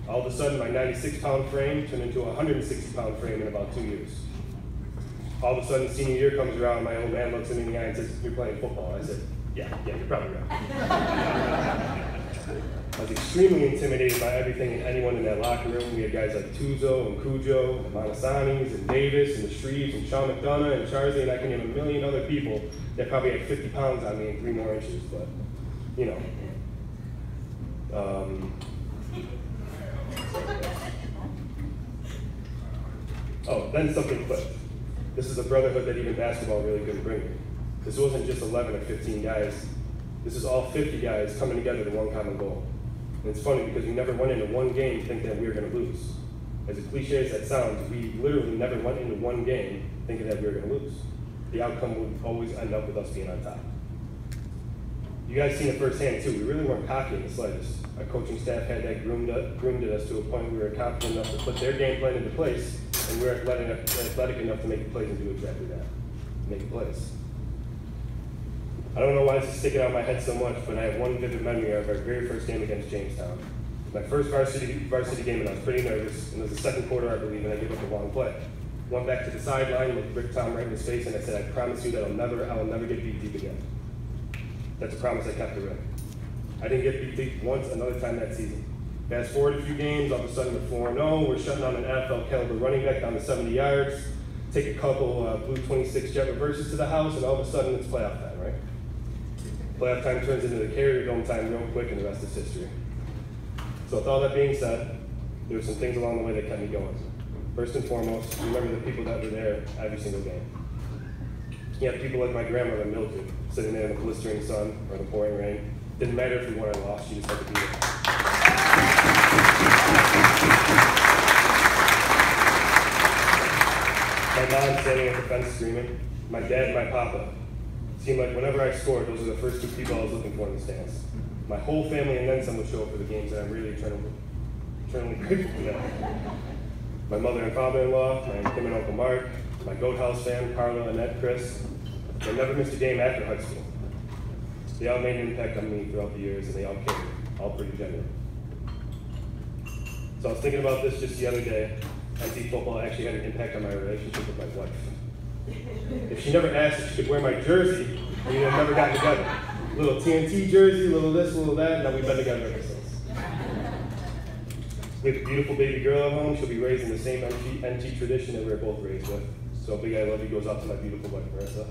All of a sudden, my 96-pound frame turned into a 160-pound frame in about 2 years. All of a sudden, senior year comes around, my old man looks at me in the eye and says, "You're playing football." I said, yeah, you're probably right. I was extremely intimidated by everything and anyone in that locker room. We had guys like Tuzzo and Cujo and Manassanis and Davis and the Shreves and Sean McDonough and Charzy, and I can name a million other people that probably had 50 pounds on me and 3 more inches, but, you know. Oh, then something clicked. This is a brotherhood that even basketball really couldn't bring me. This wasn't just 11 or 15 guys. This is all 50 guys coming together to one common goal. And it's funny because we never went into one game thinking that we were going to lose. As cliche as that sounds, we literally never went into one game thinking that we were going to lose. The outcome would always end up with us being on top. You guys seen it firsthand too. We really weren't cocky in the slightest. Our coaching staff had that groomed us to a point where we were confident enough to put their game plan into place, and we were athletic enough to make the plays and do exactly that, make the plays. I don't know why this is sticking out in my head so much, but I have one vivid memory of our very first game against Jamestown. My first varsity game, and I was pretty nervous, and it was the second quarter, I believe, and I gave up a long play. Went back to the sideline, looked Rick Tom right in his face, and I said, "I promise you that I will never get beat deep again." That's a promise I kept to Rick. I didn't get beat deep once another time that season. Fast forward a few games, all of a sudden we're 4-0, we're shutting down an NFL caliber running back down to 70 yards, take a couple blue 26 jet reverses to the house, and all of a sudden it's playoff time, right? Playoff time turns into the carrier dome time real quick, and the rest is history. So with all that being said, there were some things along the way that kept me going. First and foremost, remember the people that were there every single game. You have people like my grandmother, Mildred, sitting there in the blistering sun or the pouring rain. Didn't matter if we won or lost, she just had to be there. My mom standing at the fence screaming. My dad and my papa. It seemed like whenever I scored, those were the first 2 people I was looking for in the stands. My whole family and then some would show up for the games, and I'm really eternally grateful for that. My mother and father-in-law, my Kim and Uncle Mark, my Goat House fam, Carla, Annette, Chris. They never missed a game after high school. They all made an impact on me throughout the years, and they all cared, all pretty genuine. So I was thinking about this just the other day. NC football actually had an impact on my relationship with my wife. If she never asked if she could wear my jersey, we would have never gotten together. Little TNT jersey, little this, little that, and now we've been together ever since. We have a beautiful baby girl at home. She'll be raised in the same NT tradition that we were both raised with. So a big I love you goes out to my beautiful wife, Marissa.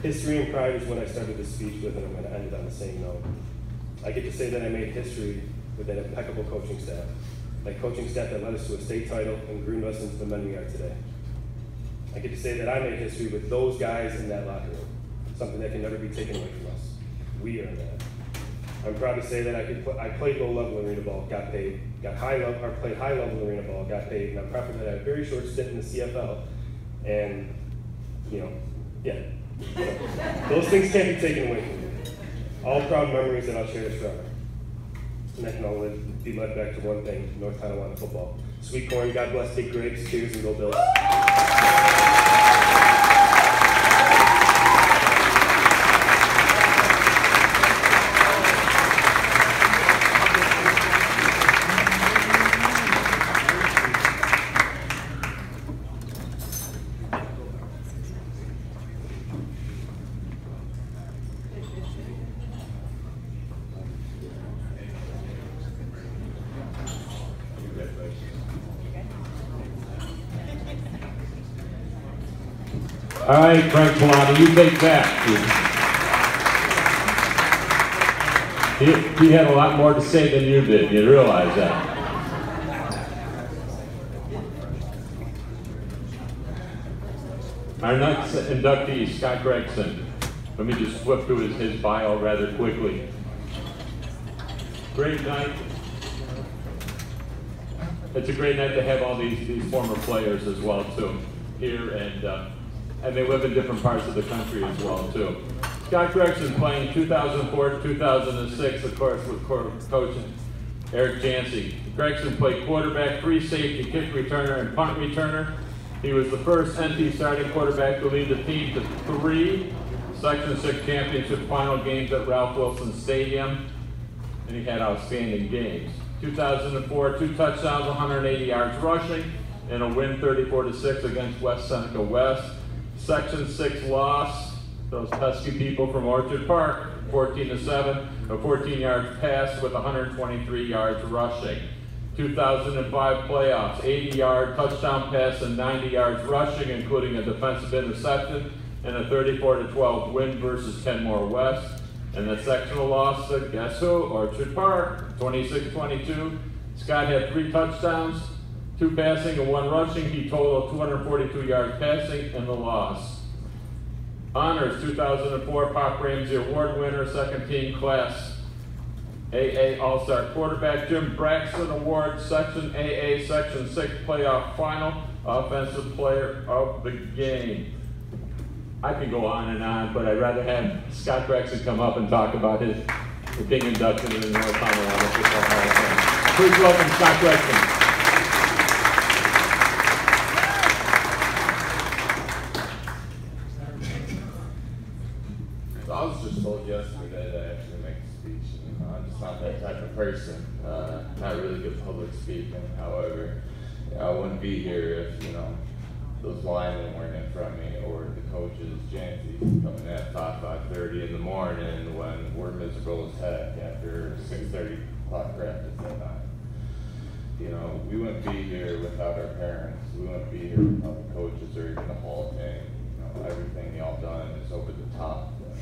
History and pride is when I started this speech with, and I'm going to end it on the same note. I get to say that I made history with an impeccable coaching staff. That coaching staff that led us to a state title and groomed us into the men we are today. I get to say that I made history with those guys in that locker room. Something that can never be taken away from us. We earned that. I'm proud to say that I played low-level arena ball, got paid, played high-level arena ball, got paid, and I'm proud that I had a very short stint in the CFL, and, those things can't be taken away from me. All proud memories that I'll cherish forever. And that can all be led back to one thing, North Tonawanda football. Sweet corn, God bless, take grapes, cheers, and go Bills. All right, Frank Pilata, you take that. He had a lot more to say than you did. You realize that. Our next inductee, Scott Gregson. Let me just flip through his bio rather quickly. Great night. It's a great night to have all these former players as well too here, and they live in different parts of the country as well too. Scott Gregson playing 2004 to 2006, of course, with coach Eric Jancy. Gregson played quarterback, free safety, kick returner, and punt returner. He was the first NT starting quarterback to lead the team to 3 Section 6 championship final games at Ralph Wilson Stadium, and he had outstanding games. 2004, 2 touchdowns, 180 yards rushing, and a win 34-6 against West Seneca West. Section 6 loss, those pesky people from Orchard Park, 14-7, a 14 yards pass with 123 yards rushing. 2005 playoffs, 80-yard touchdown pass and 90 yards rushing, including a defensive interception, and a 34-12 win versus Kenmore West. And the sectional loss to guess who? Orchard Park, 26-22. Scott had 3 touchdowns, 2 passing and 1 rushing. He totaled 242 yards passing in the loss. Honors, 2004 Pop Ramsey Award winner, second team class AA All-Star quarterback. Jim Braxton Award, Section AA, Section 6 playoff final, offensive player of the game. I could go on, but I'd rather have Scott Gregson come up and talk about his being inducted in the North Tonawanda Football Hall of Fame. Please welcome Scott Gregson. So I was just told yesterday to actually make a speech. I'm just not that type of person. Not really good public speaking. However, I wouldn't be here if, those linemen weren't in front of me, or the coaches, Jancy, coming at 5:30 in the morning when we're miserable as heck after 6:30 o'clock practice at night. We wouldn't be here without our parents. We wouldn't be here without the coaches or even the Hall of Fame. Everything y'all done is over the top and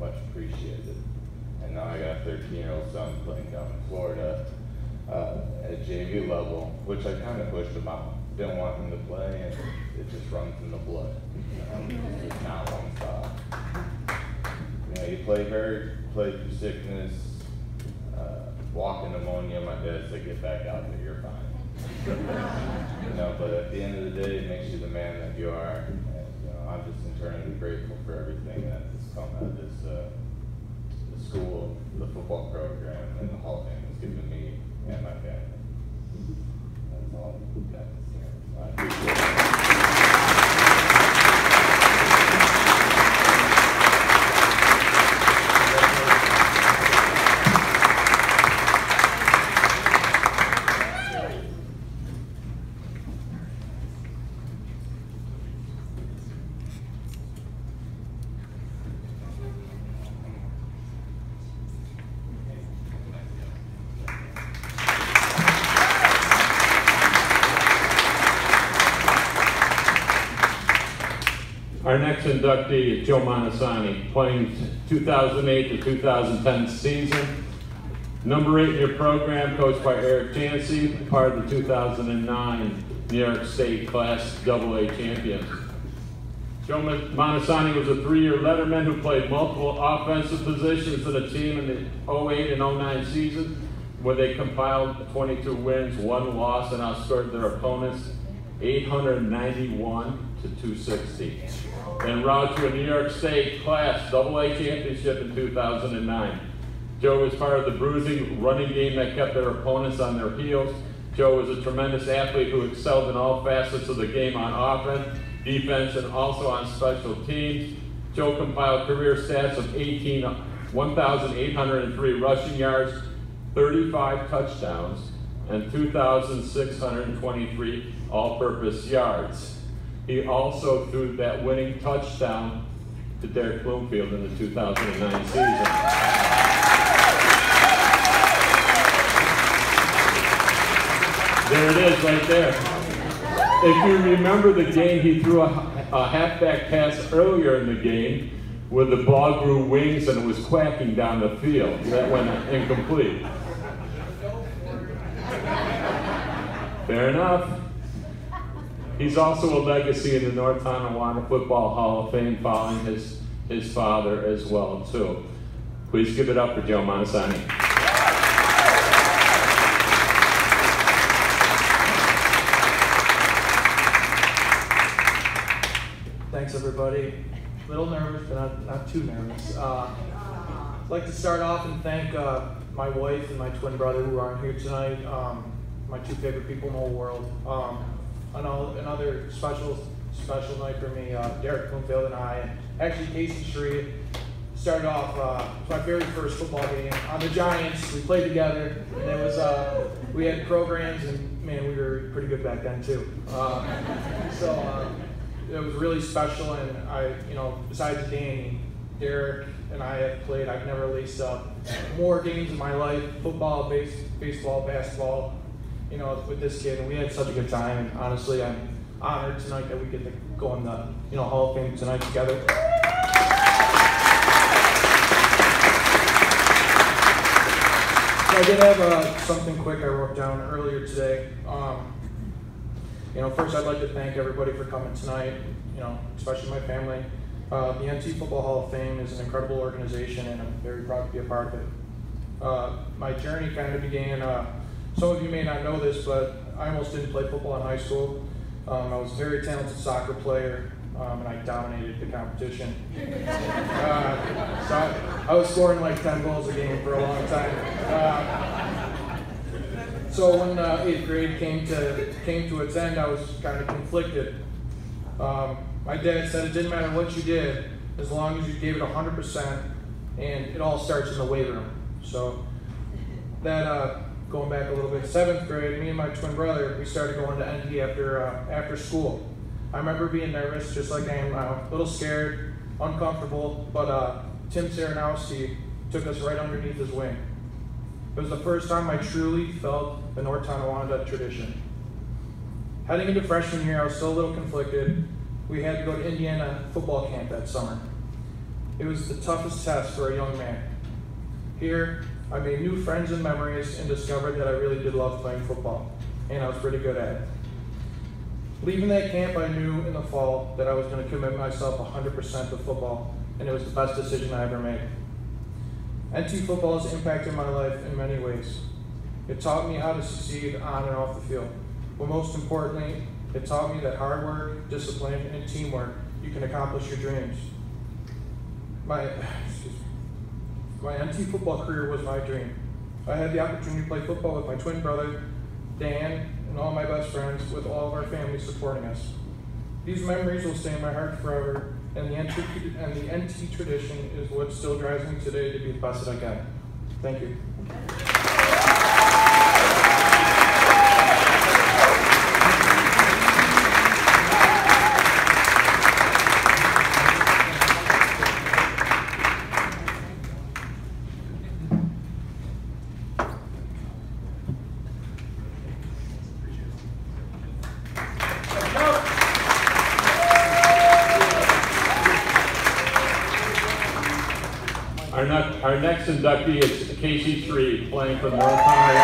much appreciated. And now I got a 13-year-old son playing down in Florida at JV level, which I kind of pushed him out. Didn't want him to play, and it just runs in the blood. It's just not one stop. You play hurt, play through sickness, walking pneumonia. My dad said, "Get back out there, you're fine." But at the end of the day, it makes you the man that you are. And, I'm just eternally grateful for everything that has come out of this the school, the football program, and the Hall of Fame has given me and my family. That's all we've got. I appreciate it. Our next inductee is Joe Manassani, playing 2008 to 2010 season. Number 8 in your program, coached by Eric Jancy, part of the 2009 New York State Class AA champions. Joe Manassani was a 3-year letterman who played multiple offensive positions for the team in the 08 and 09 season, where they compiled 22 wins, 1 loss, and outscored their opponents 891 to 260. En route to a New York State Class AA championship in 2009. Joe was part of the bruising running game that kept their opponents on their heels. Joe was a tremendous athlete who excelled in all facets of the game on offense, defense, and also on special teams. Joe compiled career stats of 1,803 rushing yards, 35 touchdowns, and 2,623 all-purpose yards. He also threw that winning touchdown to Darrik Bloomfield in the 2009 season. There it is right there. If you remember the game, he threw a halfback pass earlier in the game where the ball grew wings and it was quacking down the field. That went incomplete. Fair enough. He's also a legacy in the North Tonawanda Football Hall of Fame, following his father as well, too. Please give it up for Joe Manassani. Thanks, everybody. A little nervous, but not too nervous. I'd like to start off and thank my wife and my twin brother who aren't here tonight, my 2 favorite people in the whole world. Another special night for me, Darrik Bloomfield and I, and actually Casey Shreve. started off, it was my very first football game on the Giants. We played together, and it was, we had programs, and man, we were pretty good back then too. So it was really special, and besides Danny, Darrik and I have played. I've never laced up more games in my life, football, baseball, basketball, with this kid, and we had such a good time, and honestly, I'm honored tonight that we get to go in the, Hall of Fame tonight together. So I did have something quick I wrote down earlier today. First I'd like to thank everybody for coming tonight, especially my family. The NT Football Hall of Fame is an incredible organization, and I'm very proud to be a part of it. My journey kind of began, some of you may not know this, but I almost didn't play football in high school. I was a very talented soccer player, and I dominated the competition. So I was scoring like 10 goals a game for a long time. So when 8th grade came to its end, I was kind of conflicted. My dad said it didn't matter what you did, as long as you gave it 100%, and it all starts in the weight room. So that, going back a little bit, 7th grade, me and my twin brother, we started going to NT after school. I remember being nervous, just like I am now, a little scared, uncomfortable, but Tim Serenowski took us right underneath his wing. It was the first time I truly felt the North Tonawanda tradition. Heading into freshman year, I was still a little conflicted. We had to go to Indiana football camp that summer. It was the toughest test for a young man. Here, I made new friends and memories and discovered that I really did love playing football, and I was pretty good at it. Leaving that camp, I knew in the fall that I was going to commit myself 100% to football, and it was the best decision I ever made. NT football has impacted my life in many ways. It taught me how to succeed on and off the field, but most importantly, it taught me that hard work, discipline, and teamwork, you can accomplish your dreams. My NT football career was my dream. I had the opportunity to play football with my twin brother, Dan, and all my best friends, with all of our family supporting us. These memories will stay in my heart forever, and the NT tradition is what still drives me today to be the best that I can. Thank you. Our next inductee is Casey Shreve, playing for North Tonawanda.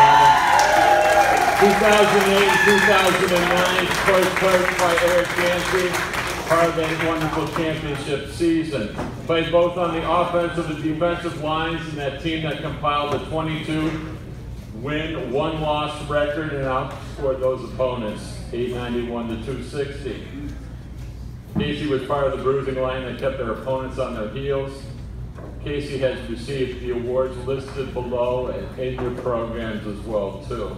2008-2009, coached by Eric Yancey, part of that wonderful championship season. Played both on the offensive and defensive lines in that team that compiled the 22-win, 1-loss record and outscored those opponents 891 to 260. Casey was part of the bruising line that kept their opponents on their heels. Casey has received the awards listed below and in your programs as well, too.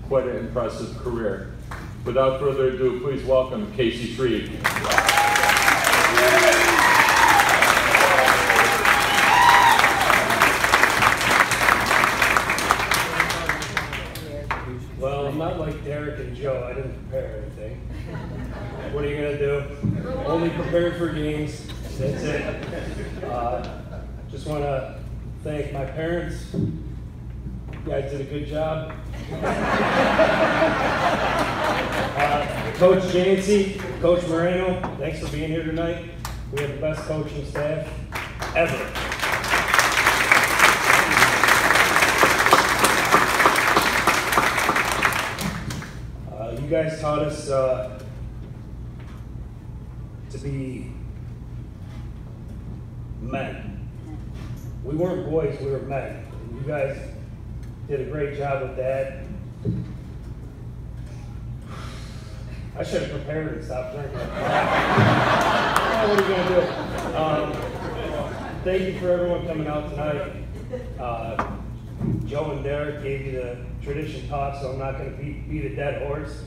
Quite an impressive career. Without further ado, please welcome Casey Shreve. Well, I'm not like Darrik and Joe. I didn't prepare anything. What are you going to do? Only prepared for games. That's it. Just want to thank my parents. You guys did a good job. Coach Yancey, Coach Moreno, thanks for being here tonight. We have the best coaching staff ever. You guys taught us to be men. We weren't boys, we were men. And you guys did a great job with that. I should have prepared and stopped drinking. What are you going to do? Thank you for everyone coming out tonight. Joe and Darrik gave you the tradition talk, so I'm not going to beat a dead horse.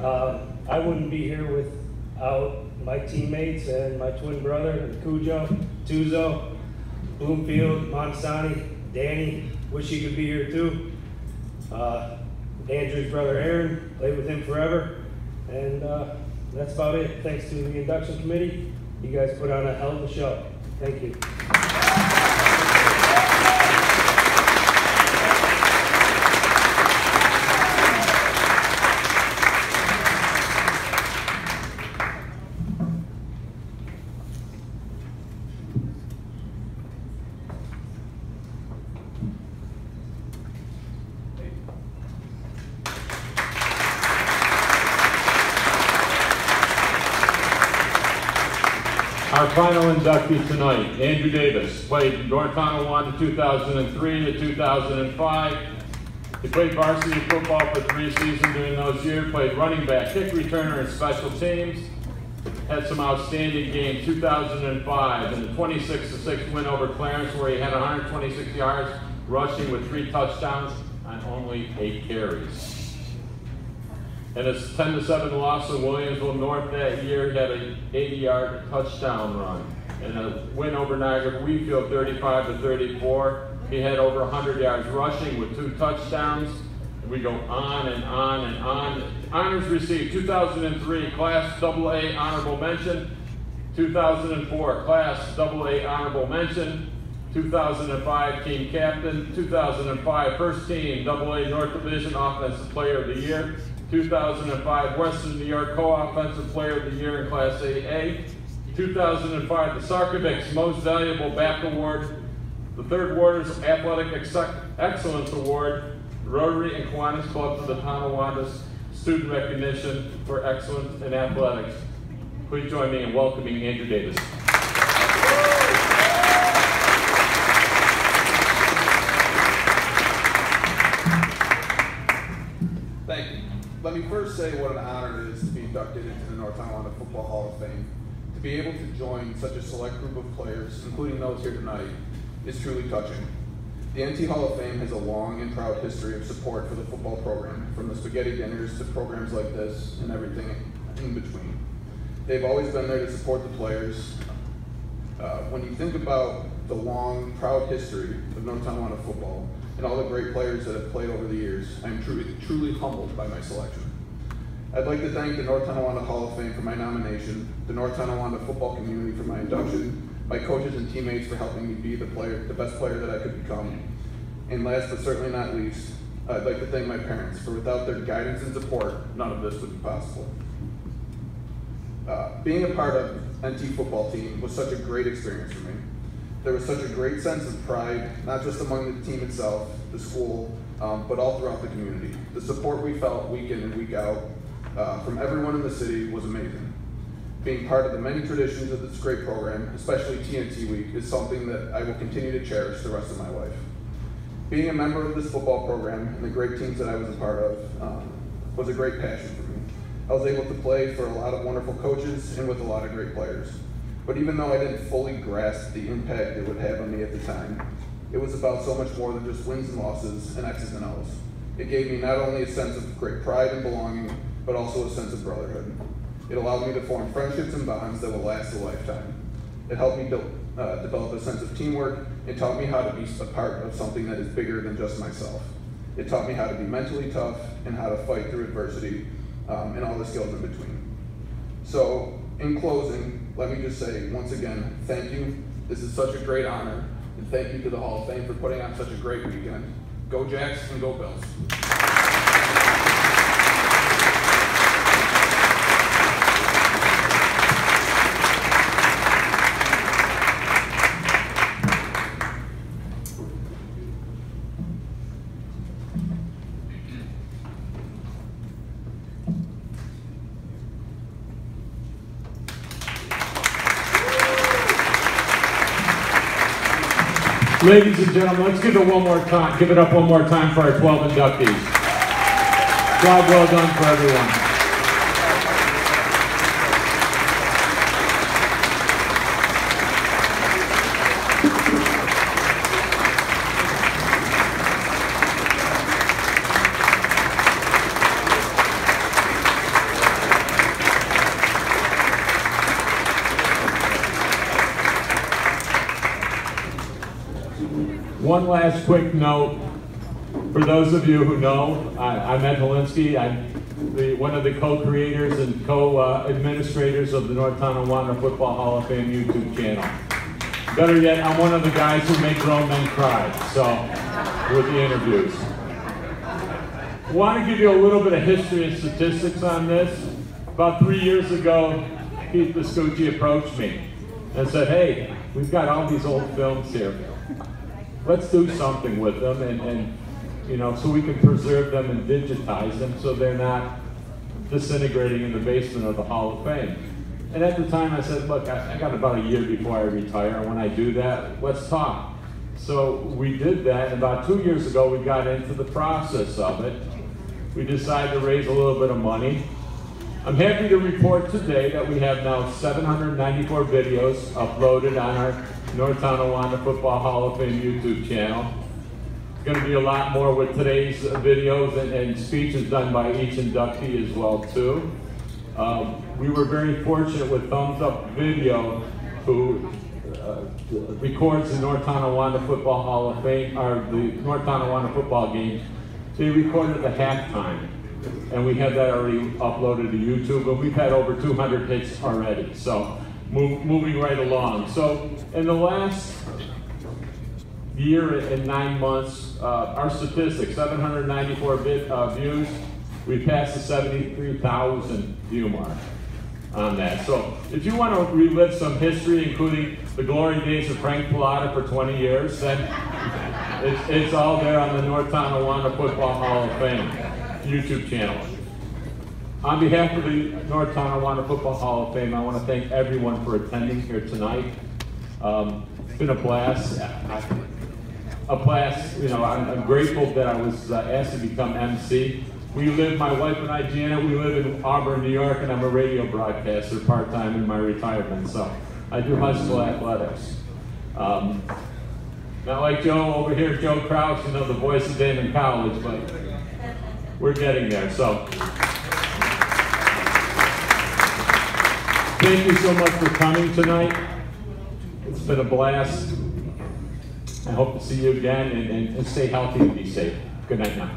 I wouldn't be here out my teammates and my twin brother, Cujo, Tuzzo, Bloomfield, Manassani, Danny. Wish he could be here too. Andrew's brother Aaron, played with him forever. And that's about it. Thanks to the induction committee. You guys put on a hell of a show. Thank you. Our final inductee tonight, Andrew Davis, played North Tonawanda 2003 to 2005. He played varsity football for 3 seasons during those years, played running back, kick returner, and special teams. Had some outstanding games, 2005 in the 26-6 win over Clarence, where he had 126 yards rushing with 3 touchdowns on only 8 carries. In his 10-7 loss to Williamsville North that year, he had an 80-yard touchdown run. In a win over Niagara Wheatfield 35-34, he had over 100 yards rushing with 2 touchdowns. And we go on and on and on. Honors received: 2003 Class AA Honorable Mention, 2004 Class AA Honorable Mention, 2005 Team Captain, 2005 First Team AA North Division Offensive Player of the Year, 2005 Western New York Co-Offensive Player of the Year in Class AA, 2005 the Sarkovics Most Valuable Back Award, the 3rd Warder's Athletic Excellence Award, Rotary and Kiwanis Club for the Tonawanda's Student Recognition for Excellence in Athletics. Please join me in welcoming Andrew Davis. Thank you. Let me first say what an honor it is to be inducted into the North Tonawanda Football Hall of Fame. To be able to join such a select group of players, including those here tonight, is truly touching. The NT Hall of Fame has a long and proud history of support for the football program, from the spaghetti dinners to programs like this and everything in between. They've always been there to support the players. When you think about the long, proud history of North Tonawanda football and all the great players that have played over the years, I'm truly humbled by my selection. I'd like to thank the North Tonawanda Hall of Fame for my nomination, the North Tonawanda football community for my induction, my coaches and teammates for helping me be the best player that I could become, and last but certainly not least, I'd like to thank my parents, for without their guidance and support, none of this would be possible. Being a part of NT football team was such a great experience for me. There was such a great sense of pride, not just among the team itself, the school, but all throughout the community. The support we felt week in and week out from everyone in the city was amazing. Being part of the many traditions of this great program, especially TNT Week, is something that I will continue to cherish the rest of my life. Being a member of this football program and the great teams that I was a part of was a great passion for me. I was able to play for a lot of wonderful coaches and with a lot of great players. But even though I didn't fully grasp the impact it would have on me at the time, it was about so much more than just wins and losses and X's and O's. It gave me not only a sense of great pride and belonging, but also a sense of brotherhood. It allowed me to form friendships and bonds that will last a lifetime. It helped me develop a sense of teamwork. It taught me how to be a part of something that is bigger than just myself. It taught me how to be mentally tough and how to fight through adversity and all the skills in between. So, in closing, let me just say, once again, thank you. This is such a great honor, and thank you to the Hall of Fame for putting on such a great weekend. Go Jacks and go Bills. Ladies and gentlemen, let's give it one more time. Give it up one more time for our 12 inductees. Job well done for everyone. One last quick note. For those of you who know, I'm Ed Helinski. I'm one of the co-creators and co-administrators of the North Tonawanda Football Hall of Fame YouTube channel. Better yet, I'm one of the guys who make grown men cry, so, with the interviews. I want to give you a little bit of history and statistics on this. About 3 years ago, Keith Biscucci approached me and said, hey, we've got all these old films here. Let's do something with them, and you know, so we can preserve them and digitize them so they're not disintegrating in the basement of the Hall of Fame. And at the time I said, look, I got about a year before I retire, and when I do that, let's talk. So we did that, and about 2 years ago we got into the process of it. We decided to raise a little bit of money. I'm happy to report today that we have now 794 videos uploaded on our North Tonawanda Football Hall of Fame YouTube channel. It's going to be a lot more with today's videos and speeches done by each inductee as well too. We were very fortunate with Thumbs Up Video, who records the North Tonawanda Football Hall of Fame, or the North Tonawanda football games. They recorded the halftime, and we have that already uploaded to YouTube, and we've had over 200 hits already, so moving right along. So in the last year and 9 months, our statistics, 794 views, we passed the 73,000 view mark on that. So if you want to relive some history, including the glory days of Frank Pilata for 20 years, then it's all there on the North Tonawanda Football Hall of Fame YouTube channel. On behalf of the North Tonawanda Football Hall of Fame, I want to thank everyone for attending here tonight. It's been a blast. You know, I'm grateful that I was asked to become MC. We live, my wife and I, Janet, we live in Auburn, New York, and I'm a radio broadcaster part-time in my retirement, so I do high school athletics. Not like Joe over here, Joe Crouch, you know, the voice of Damon College, but we're getting there, so. Thank you so much for coming tonight. It's been a blast. I hope to see you again, and stay healthy and be safe. Good night now.